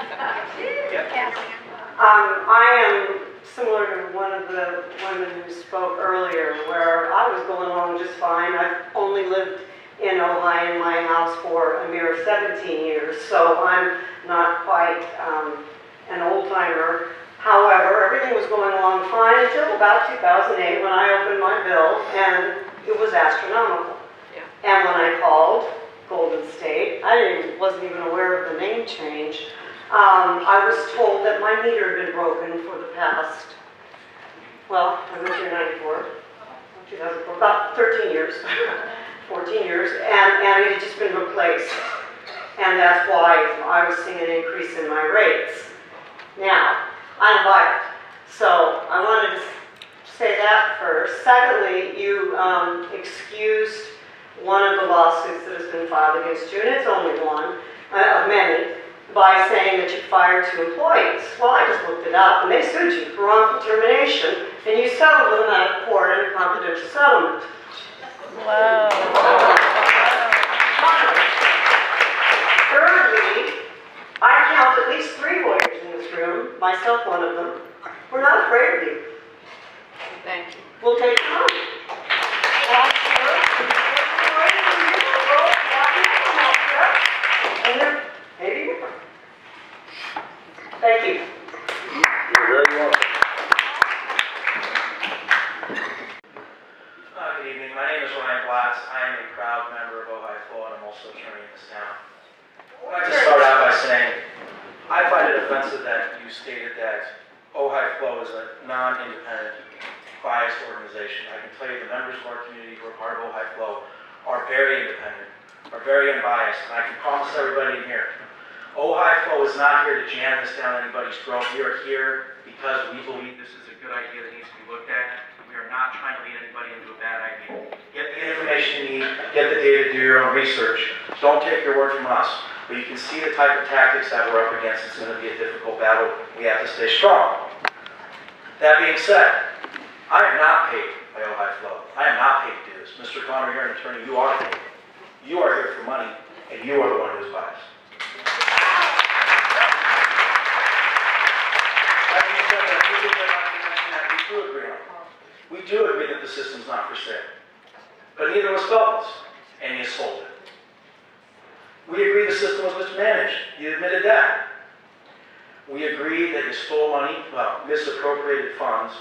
I am similar to one of the women who spoke earlier, where I was going along just fine. I've only lived in Ojai in my house for a mere 17 years, so I'm not quite an old-timer. However, everything was going along fine until about 2008 when I opened my bill, and it was astronomical. And when I called Golden State, wasn't even aware of the name change. I was told that my meter had been broken for the past, well, I moved here in 94, 2004, about 13 years, 14 years, and it had just been replaced. And that's why I was seeing an increase in my rates. Now, I don't buy it. So I wanted to say that first. Secondly, you excused one of the lawsuits that has been filed against you, and it's only one of many, by saying that you fired 2 employees. Well, I just looked it up, and they sued you for wrongful termination, and you settled with them out of court in a confidential settlement. Wow. Thirdly, I count at least 3 lawyers in this room, myself one of them. We're not afraid of you. Thank you. We'll take your money. Maybe. Thank you. You're very welcome. Good evening. My name is Ryan Blatz. I am a proud member of Ojai Flow, and I'm also attorney in this town. I'd like to start out by saying I find it offensive that you stated that Ojai Flow is a non-independent, biased organization. I can tell you the members of our community who are part of Ojai Flow are very independent, are very unbiased, and I can promise everybody in here, Ojai Flow is not here to jam this down anybody's throat. We are here because we believe this is a good idea that needs to be looked at. We are not trying to lead anybody into a bad idea. Get the information you need, get the data, do your own research. Don't take your word from us. But you can see the type of tactics that we're up against. It's going to be a difficult battle. We have to stay strong. That being said, I am not paid by Ojai Flow. I am not paid to do this. Mr. Connor, you're an attorney. You are paid. You are here for money, and you are the one who's biased. We do agree that the system's not for sale. But neither was Felton's, and you sold it. We agree the system was mismanaged. You admitted that. We agree that you stole money, well, misappropriated funds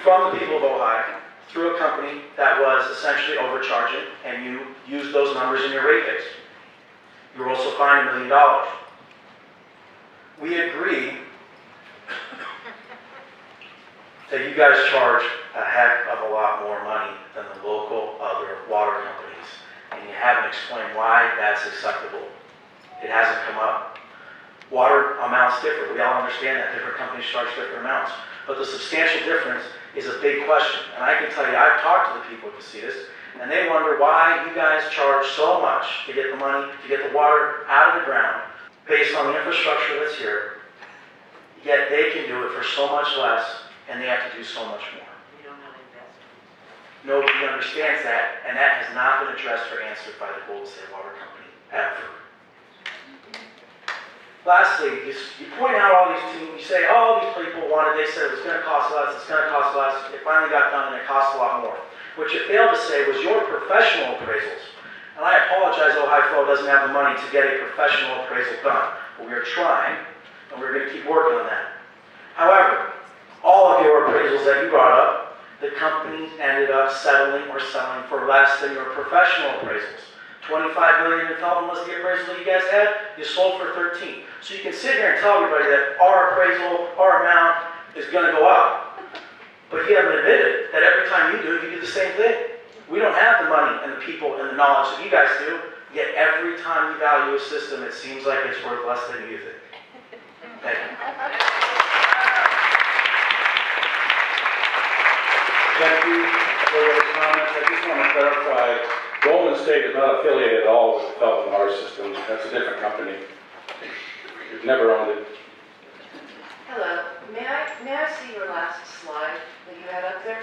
from the people of Ojai through a company that was essentially overcharging, and you used those numbers in your rate base. You were also fined $1 million. We agree that you guys charge a heck of a lot more money than the local other water companies, and you haven't explained why that's acceptable. It hasn't come up. Water amounts differ. We all understand that. Different companies charge different amounts. But the substantial difference is a big question. And I can tell you, I've talked to the people who see this, and they wonder why you guys charge so much to get the money, to get the water out of the ground, based on the infrastructure that's here, yet they can do it for so much less, and they have to do so much more. Nobody understands that, and that has not been addressed or answered by the Golden State Water Company, ever. Lastly, you point out all these teams, you say, oh, these people wanted, they said it was going to cost less, it's going to cost less. It finally got done, and it cost a lot more. What you failed to say was your professional appraisals. And I apologize, Ojai Flow doesn't have the money to get a professional appraisal done, but we are trying, and we're going to keep working on that. However, all of your appraisals that you brought up, the companies ended up settling or selling for less than your professional appraisals. $25 million in Felton was the appraisal that you guys had. You sold for 13. So you can sit here and tell everybody that our appraisal, our amount, is gonna go up. But you haven't admitted that every time you do the same thing. We don't have the money and the people and the knowledge that you guys do, yet every time you value a system, it seems like it's worth less than you think. Thank you. Thank you for those comments. I just want to clarify, Golden State is not affiliated at all with the Felton Water System. That's a different company. We've never owned it. Hello, may I see your last slide that you had up there?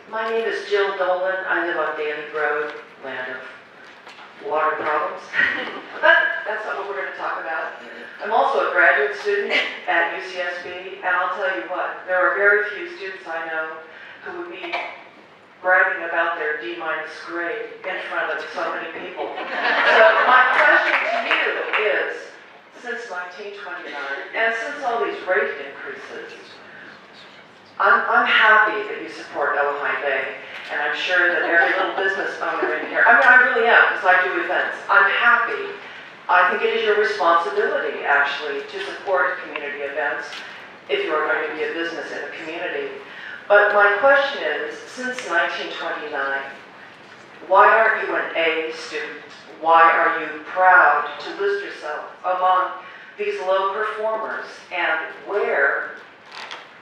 My name is Jill Dolan. I live on Daly Road, land of water problems. But that's not what we're going to talk about. I'm also a graduate student at UCSB, and I'll tell you what, there are very few students I know who would be bragging about their D- grade in front of so many people. So my question to you is, since 1929, and since all these rate increases, I'm happy that you support Ojai Bay, and I'm sure that every little business owner in here, I really am, because I do events. I'm happy. I think it is your responsibility, actually, to support community events if you are going to be a business in a community. But my question is, since 1929, why aren't you an A student? Why are you proud to list yourself among these low performers? And where,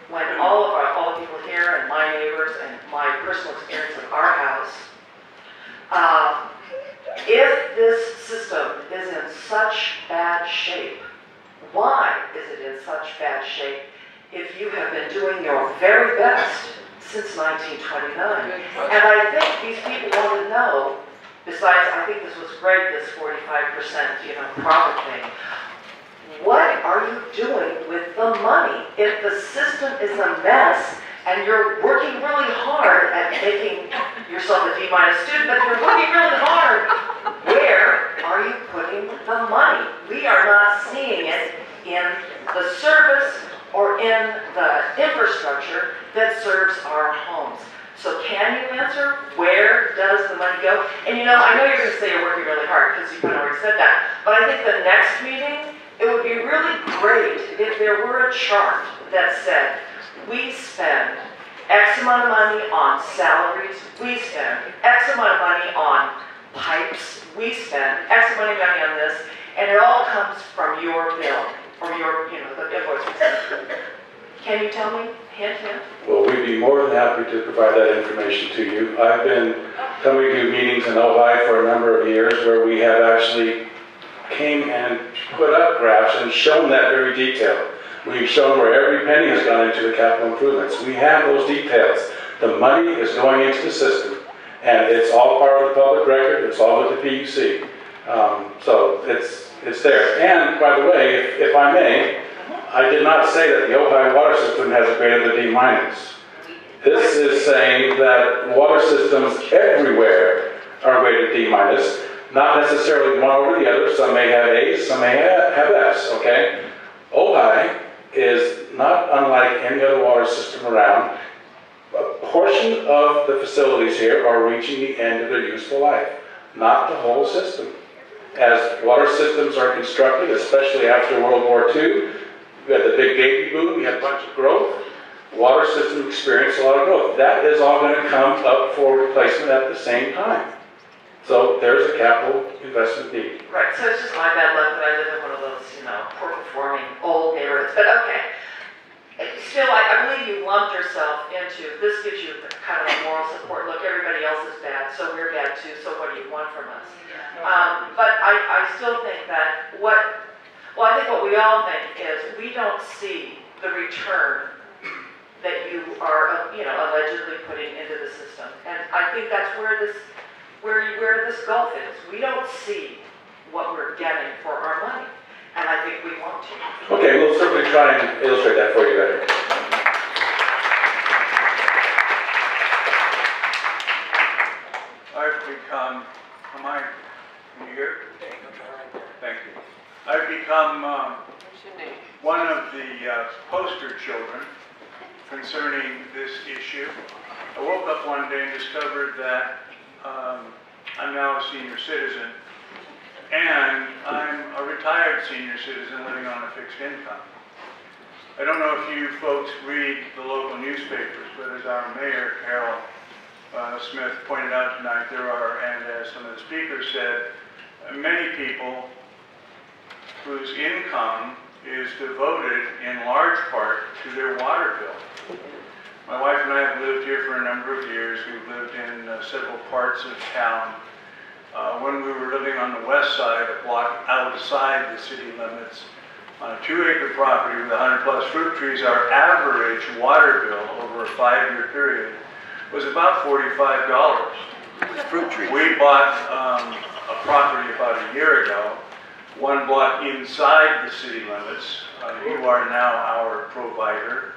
when all the people here and my neighbors and my personal experience of our house, if this system is in such bad shape, why is it in such bad shape if you have been doing your very best since 1929? And I think these people want to know, besides, I think this was great, this 45%, profit thing. What are you doing with the money? If the system is a mess and you're working really hard at making yourself a D- student, but you're working really hard, where are you putting the money? We are not seeing it in the service or in the infrastructure that serves our homes. So can you answer, where does the money go? And I know you're going to say you're working really hard because you kind of already said that, but I think the next meeting, it would be really great if there were a chart that said, we spend X amount of money on salaries, we spend X amount of money on pipes, we spend X amount of money on this, and it all comes from your bill, or your, the invoice. Can you tell me? Hint, hint. Well, we'd be more than happy to provide that information to you. I've been coming to meetings in Ojai for a number of years where we have actually came and put up graphs and shown that very detail. We've shown where every penny has gone into the capital improvements. We have those details. The money is going into the system, and it's all part of the public record. It's all with the PUC. So it's there. And by the way, if I may, I did not say that the Ojai water system has a grade of the D-. This is saying that water systems everywhere are rated D-, not necessarily one over the other. Some may have A's, some may have F's, okay? Ojai is not unlike any other water system around. A portion of the facilities here are reaching the end of their useful life, not the whole system. As water systems are constructed, especially after World War II, we had the big baby boom, we had a bunch of growth. Water system experienced a lot of growth. That is all going to come up for replacement at the same time. So there's a capital investment need. Right, so it's just my bad luck that I live in one of those, poor performing old neighborhoods, but okay. Still, I believe you lumped yourself into, this gives you kind of a moral support. Look, everybody else is bad, so we're bad too, so what do you want from us? But I still think that I think what we all think is we don't see the return that you are, allegedly putting into the system. And I think that's where this gulf is. We don't see what we're getting for our money. And I think we want to. Okay, we'll certainly try and illustrate that for you better. I've become, can you hear? Thank you. I've become one of the poster children concerning this issue. I woke up one day and discovered that I'm now a senior citizen, and I'm a retired senior citizen living on a fixed income. I don't know if you folks read the local newspapers, but as our mayor, Carol Smith, pointed out tonight, there are, and as some of the speakers said, many people whose income is devoted in large part to their water bill. My wife and I have lived here for a number of years. We've lived in several parts of town. When we were living on the west side, a block outside the city limits, on a 2-acre property with 100+ fruit trees, our average water bill over a 5-year period was about $45. With fruit trees. We bought a property about a year ago, one block inside the city limits. You are now our provider.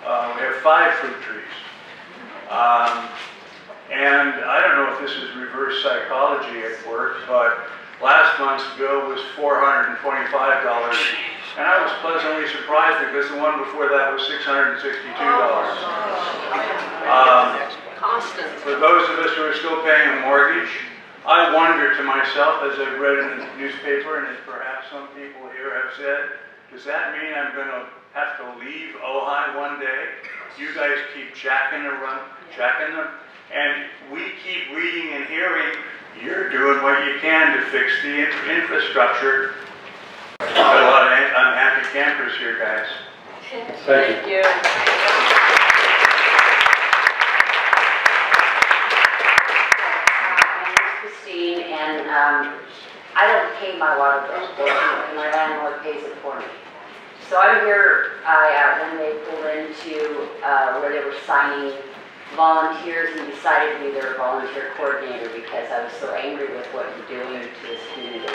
We have 5 fruit trees. And I don't know if this is reverse psychology at work, but last month's bill was $425, and I was pleasantly surprised because the one before that was $662. For those of us who are still paying a mortgage, I wonder to myself, as I've read in the newspaper, and as perhaps some people here have said, does that mean I'm going to have to leave Ojai one day? You guys keep jacking them, and we keep reading and hearing you're doing what you can to fix the infrastructure. Got a lot of unhappy campers here, guys. Thank you. And I don't pay my water bill. My landlord pays it for me. So I'm here when they pulled into where they were signing volunteers and decided to be their volunteer coordinator because I was so angry with what you're doing to this community.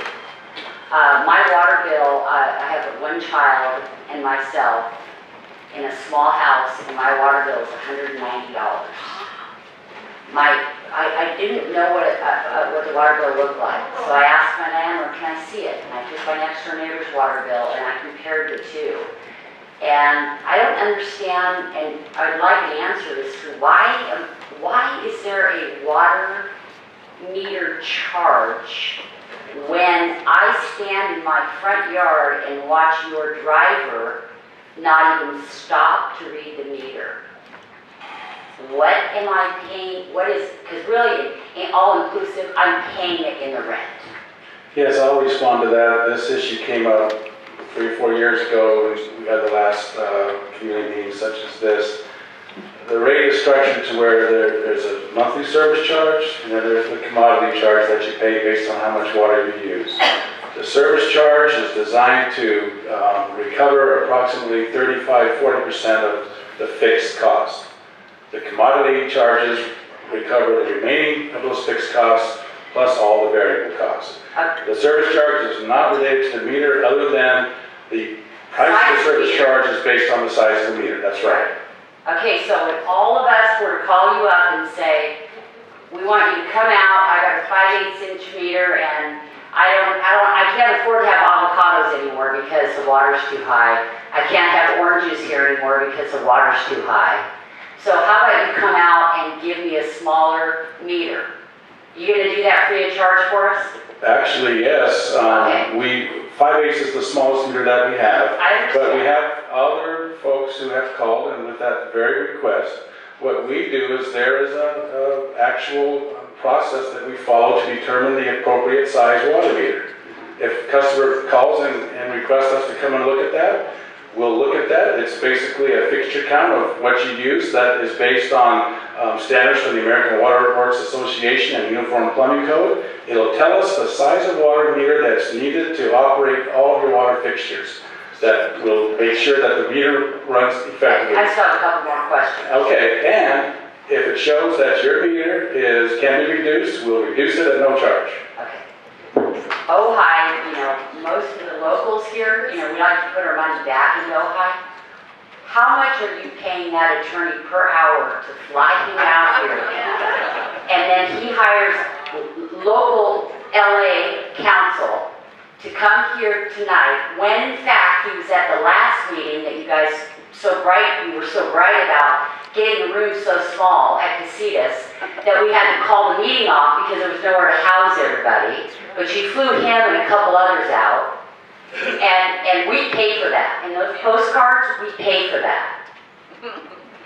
My water bill, I have 1 child and myself in a small house, and my water bill is $190. I didn't know what the water bill looked like, so I asked my landlord, can I see it? And I took my next door neighbor's water bill and I compared the two. And I don't understand, and I'd like an answer as to why is there a water meter charge when I stand in my front yard and watch your driver not even stop to read the meter? What am I paying? What is, because really, all-inclusive, I'm paying it in the rent. Yes, I'll respond to that. This issue came up 3 or 4 years ago. We had the last community meeting such as this. The rate is structured to where there's a monthly service charge, and then there's the commodity charge that you pay based on how much water you use. The service charge is designed to recover approximately 35–40% of the fixed cost. The commodity charges recover the remaining of those fixed costs plus all the variable costs. The service charge is not related to the meter other than the price of the service charge is based on the size of the meter. That's right. Okay, so if all of us were to call you up and say, we want you to come out, I got a 5/8" meter and I can't afford to have avocados anymore because the water's too high. I can't have oranges here anymore because the water's too high. So how about you come out and give me a smaller meter? You going to do that free of charge for us? Actually, yes. Okay. 5/8 is the smallest meter that we have. I understand. But we have other folks who have called, and with that very request, what we do is there is an actual process that we follow to determine the appropriate size water meter. If a customer calls and requests us to come and look at that, we'll look at that. It's basically a fixture count of what you use that is based on standards from the American Water Works Association and Uniform Plumbing Code. It'll tell us the size of water meter that's needed to operate all of your water fixtures. That will make sure that the meter runs effectively. I just have a couple more questions. Okay, and if it shows that your meter can be reduced, we'll reduce it at no charge. Okay. Ojai, most of the locals here, we like to put our money back into Ojai. How much are you paying that attorney per hour to fly him out here? And then he hires local LA counsel to come here tonight when in fact he was at the last meeting that you guys so bright, you were so bright about getting the room so small at Casitas that we had to call the meeting off because there was nowhere to house everybody. But you flew him and a couple others out. And we paid for that. And those postcards, we paid for that.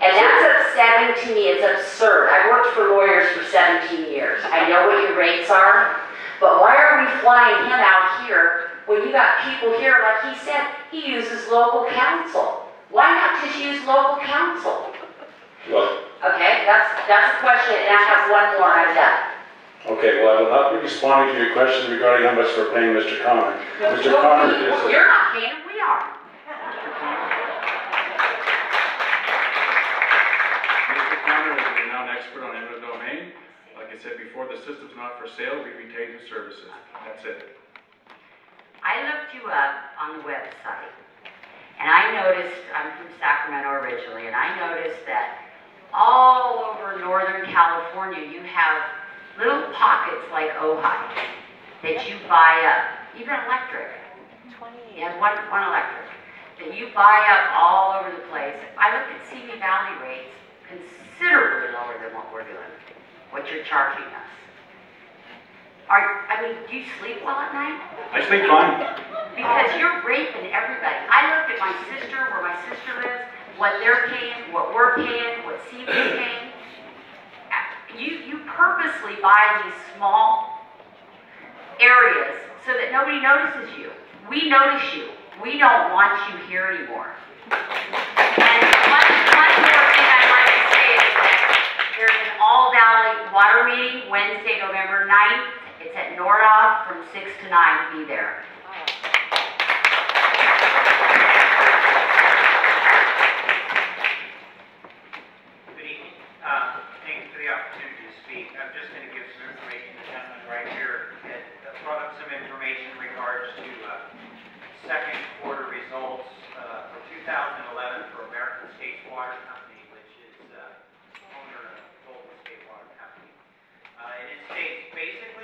And that's upsetting to me. It's absurd. I worked for lawyers for 17 years. I know what your rates are. But why are we flying him out here when you got people here, like he said, he uses local counsel? Why not just use local counsel? Well, Okay, that's a question, and I have one more, I'm done. okay, well, I will not be responding to your question regarding how much we're paying Mr. Connor. Mr. No, Connor is... you're not paying him, we are. Mr. Connor is a renowned expert on eminent domain. Like I said before, the system's not for sale. We retain his services. That's it. I looked you up on the website, and I noticed, I'm from Sacramento originally, and I noticed that all over Northern California, you have little pockets like Ojai that you buy up, even electric. You have one electric that you buy up all over the place. I looked at CV Valley rates, considerably lower than what we're doing, what you're charging us. Do you sleep well at night? I sleep fine. Because you're raping everybody. I looked at my sister, where my sister lives, what they're paying, what we're paying, what CV's paying. You purposely buy these small areas so that nobody notices you. We notice you. We don't want you here anymore. And one more thing I'd like to say is that there's an all-valley water meeting Wednesday, November 9th. It's at Nordoff from 6 to 9. Be there. Good evening. Thank you for the opportunity to speak. I'm just going to give some information. The gentleman right here had brought up some information in regards to second quarter results for 2011 for American States Water Company, which is owner of Golden State Water Company. And it states basic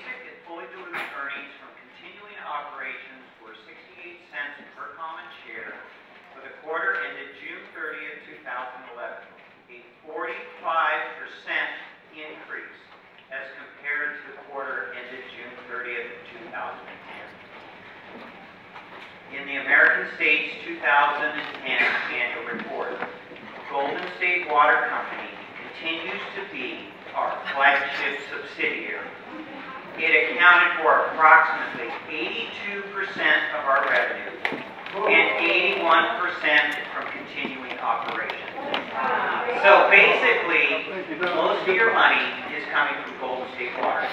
and fully diluted earnings from continuing operations were 68 cents per common share for the quarter ended June 30th, 2011, a 45% increase as compared to the quarter ended June 30th, 2010. In the American States 2010 annual report, Golden State Water Company continues to be our flagship subsidiary. It accounted for approximately 82% of our revenue and 81% from continuing operations. So basically, most of your money is coming from Golden State Water.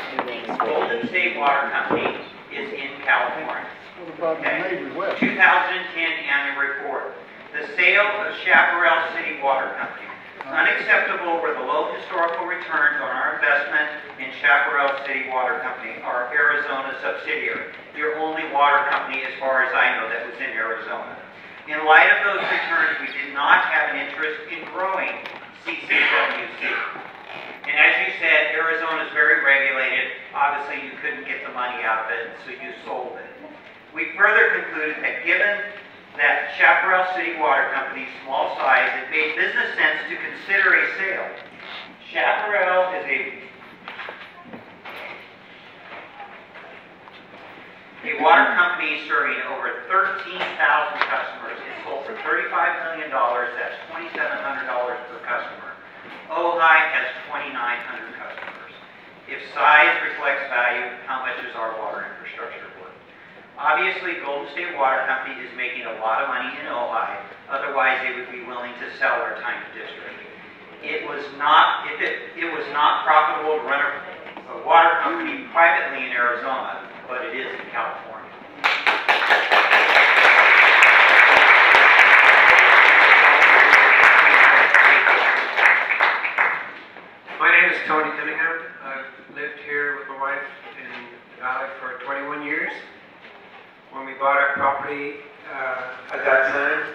Golden State Water Company is in California. Okay. 2010 annual report. The sale of Chaparral City Water Company. Unacceptable were the low historical returns on our investment in Chaparral City Water Company, our Arizona subsidiary. Your only water company, as far as I know, that was in Arizona. In light of those returns, we did not have an interest in growing CCWC. And as you said, Arizona is very regulated. Obviously, you couldn't get the money out of it, so you sold it. We further concluded that given that Chaparral City Water Company's small size, it made business sense to consider a sale. Chaparral is a water company serving over 13,000 customers. It sold for $35 million. That's $2,700 per customer. Ojai has 2,900 customers. If size reflects value, how much is our water infrastructure worth? Obviously, Golden State Water Company is making a lot of money in Ojai. Otherwise, they would be willing to sell our tiny district. It was not profitable to run a water company privately in Arizona, but it is in California. My name is Tony Cunningham. I've lived here with my wife in the valley for 21 years. When we bought our property at that time,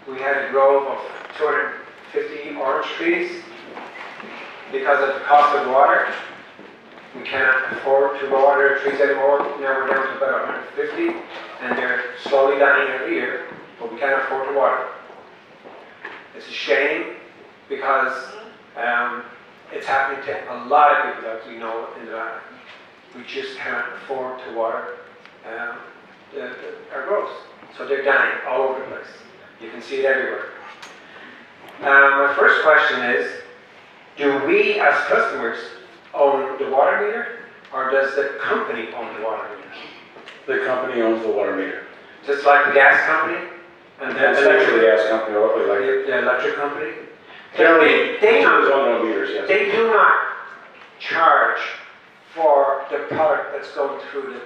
we had a grove of 250 orange trees. Because of the cost of water, we cannot afford to water trees anymore. Now we're down to about 150, and they're slowly dying every year, but we can't afford to water. It's a shame because it's happening to a lot of people that we know in the valley. We just can't afford to water our groves. So they're dying all over the place. You can see it everywhere. My first question is, do we as customers own the water meter, or does the company own the water meter? The company owns the water meter. Just like the gas company? And It's actually the gas company or the electric company? Generally, They own no meters, yes. They do not charge for the product that's going through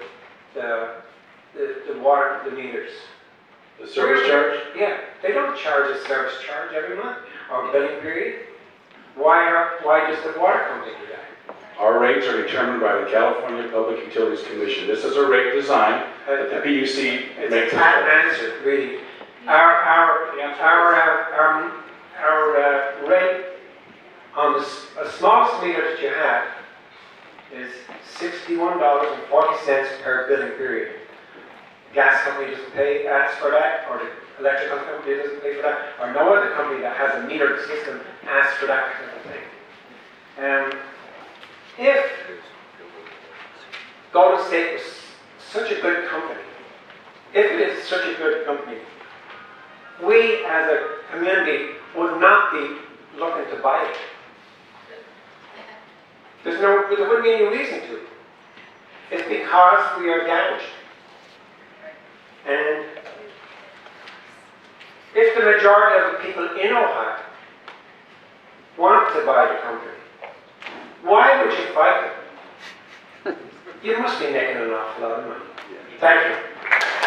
the water, the meters. The service charge? Yeah, they don't charge a service charge every month or billing period. Why does the water company do that? Our rates are determined by the California Public Utilities Commission. This is a rate design that the PUC makes. It's a patent answer, really. Our rate on a smallest meter that you have is $61.40 per billing period. The gas company doesn't ask for that, or the electrical company doesn't pay for that, or no other company that has a metered system asks for that kind of thing. If Golden State was such a good company, if it is such a good company, we as a community would not be looking to buy it. There wouldn't be any reason to. It's because we are damaged. And if the majority of the people in Ohio want to buy the company, why would you fight them? You must be making an awful lot of money. Thank you.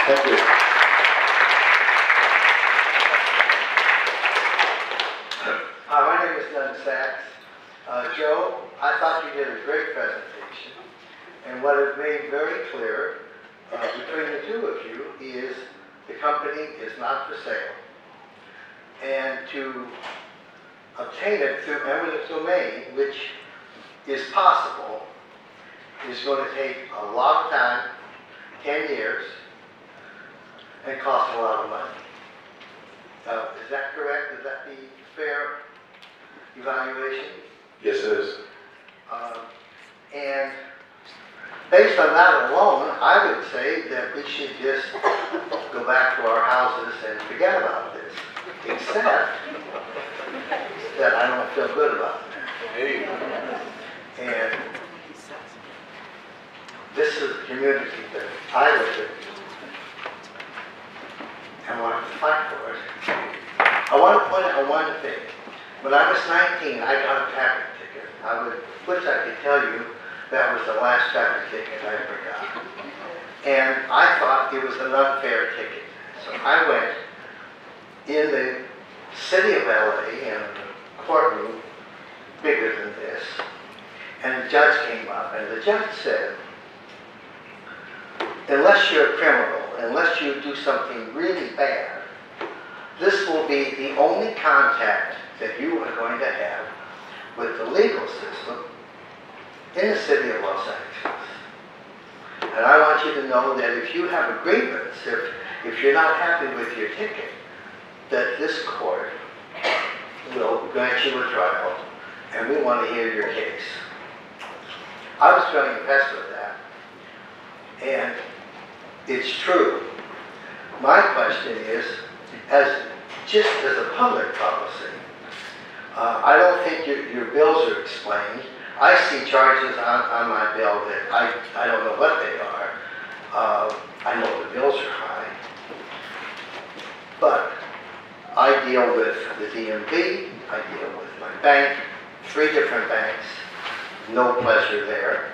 Thank you. My name is Doug Sachs. Joe, I thought you did a great presentation. And what is made very clear between the two of you is the company is not for sale. And to obtain it through eminent domain, which is possible, is going to take a lot of time, 10 years, and cost a lot of money. Is that correct? Is that the fair evaluation? Yes, it is. And based on that alone, I would say that we should just go back to our houses and forget about this. Except that I don't feel good about it. And this is the community that I live in. And want to fight for it. I want to point out one thing. When I was 19, I got a traffic ticket. Which I could tell you that was the last traffic ticket I ever got. And I thought it was an unfair ticket. So I went in the city of LA in a courtroom bigger than this. And the judge came up and the judge said, unless you're a criminal, unless you do something really bad, this will be the only contact that you are going to have with the legal system in the city of Los Angeles. And I want you to know that if you have a grievance, if you're not happy with your ticket, that this court will grant you a trial, and we want to hear your case. I was very impressed with that. And it's true. My question is, just as a public policy, I don't think your bills are explained. I see charges on my bill that I don't know what they are. I know the bills are high. But I deal with the DMV, I deal with my bank, 3 different banks, no pleasure there.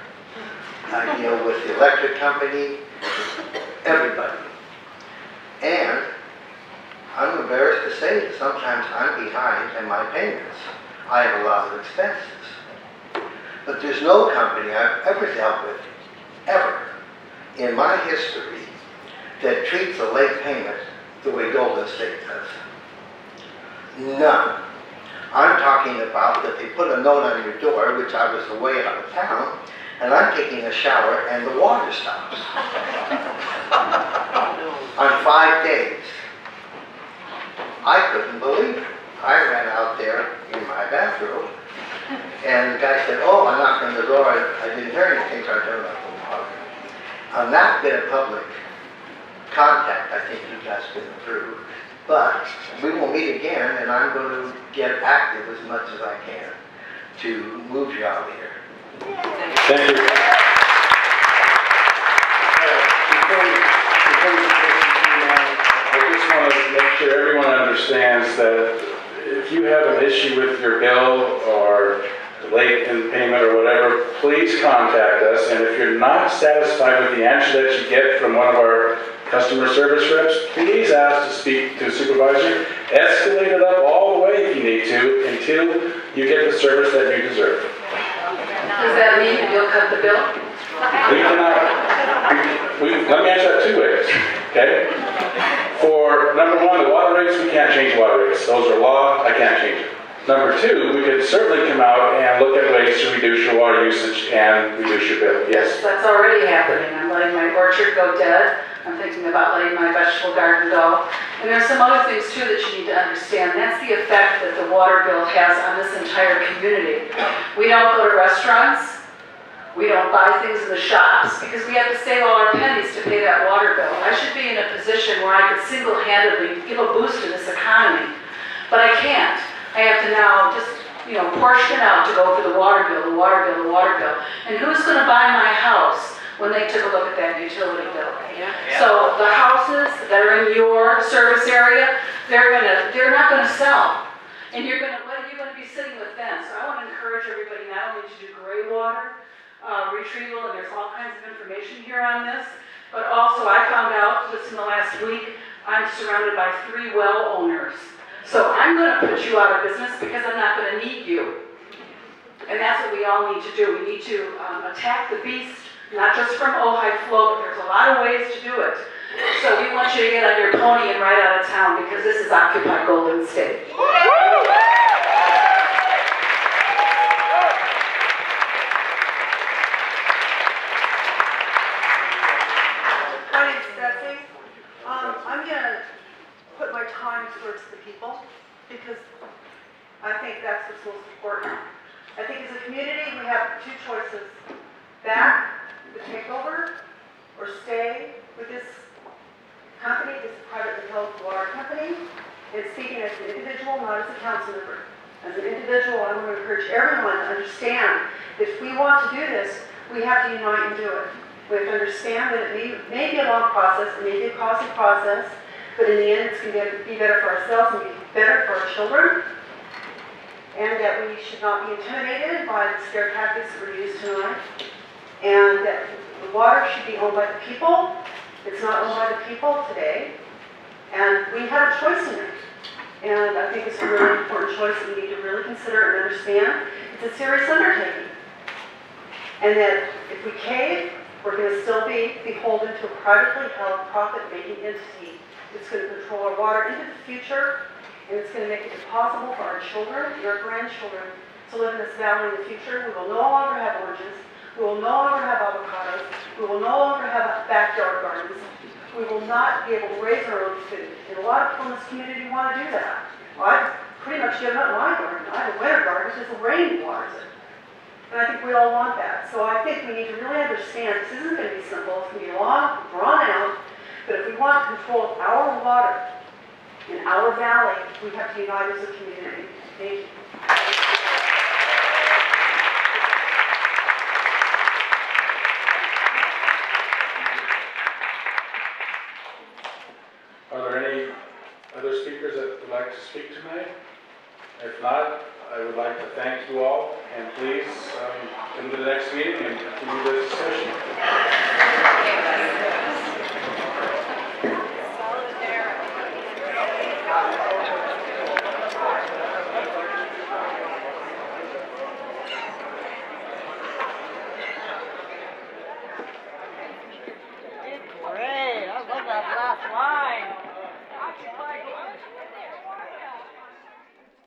I deal with the electric company, everybody. And I'm embarrassed to say that sometimes I'm behind in my payments. I have a lot of expenses. But there's no company I've ever dealt with, ever, in my history, that treats a late payment the way Golden State does. None. I'm talking about that they put a note on your door, which I was away out of town, and I'm taking a shower and the water stops. On 5 days. I couldn't believe it. I ran out there in my bathrobe, and the guy said, oh, I knocked on the door, I didn't hear anything, so I turned off the water. On that bit of public contact, I think you guys been through, but we will meet again, and I'm going to get active as much as I can to move you out of here. Thank you. I just want to make sure everyone understands that if you have an issue with your bill or late in payment or whatever, please contact us. And if you're not satisfied with the answer that you get from one of our customer service reps, please ask to speak to a supervisor. Escalate it up all the way if you need to until you get the service that you deserve. Does that mean you'll cut the bill? We cannot, let me answer that two ways, okay? For number one, the water rates, we can't change water rates. Those are law, I can't change it. Number two, we could certainly come out and look at ways to reduce your water usage and reduce your bill, yes. That's already happening. I'm letting my orchard go dead. I'm thinking about letting my vegetable garden go. And there's some other things too that you need to understand. That's the effect that the water bill has on this entire community. We don't go to restaurants. We don't buy things in the shops because we have to save all our pennies to pay that water bill. I should be in a position where I could single-handedly give a boost to this economy, but I can't. I have to now just, portion out to go for the water bill, the water bill, the water bill. And who's going to buy my house when they took a look at that utility bill? So the houses that are in your service area, they're not going to sell, and you're going to be sitting with them. So I want to encourage everybody not only to do gray water retrieval, and there's all kinds of information here on this, but also I found out just in the last week I'm surrounded by 3 well owners. So I'm going to put you out of business because I'm not going to need you. And that's what we all need to do. We need to attack the beast, not just from Ojai Flow, but there's a lot of ways to do it. So we want you to get on your pony and ride out of town because this is Occupy Golden State. My name's Betsy. I'm going to put my time towards the people because I think that's what's most important. I think as a community we have 2 choices. Back the takeover or stay with this company, this privately held water company. And speaking as an individual, not as a council member. As an individual, I want to encourage everyone to understand that if we want to do this, we have to unite and do it. We have to understand that it may be a long process, it may be a costly process, but in the end it's going to be better for ourselves and be better for our children. And that we should not be intimidated by the scare tactics that were used tonight. And that the water should be owned by the people. It's not owned by the people today. And we have a choice to make. And I think it's a really important choice that we need to really consider and understand. It's a serious undertaking. And that if we cave, we're going to still be beholden to a privately held profit-making entity that's going to control our water into the future, and it's going to make it impossible for our children and our grandchildren to live in this valley in the future. We will no longer have oranges. We will no longer have avocados. We will no longer have backyard gardens. We will not be able to raise our own food. And a lot of people in this community want to do that. Well, I've pretty much given up my garden. I have a winter garden because the rain waters it. And I think we all want that. So I think we need to really understand this isn't going to be simple. It's going to be long, drawn out. But if we want control of our water in our valley, we have to unite as a community. Thank you. Are there any other speakers that would like to speak tonight? If not, I would like to thank you all, and please come to the next meeting and continue this discussion.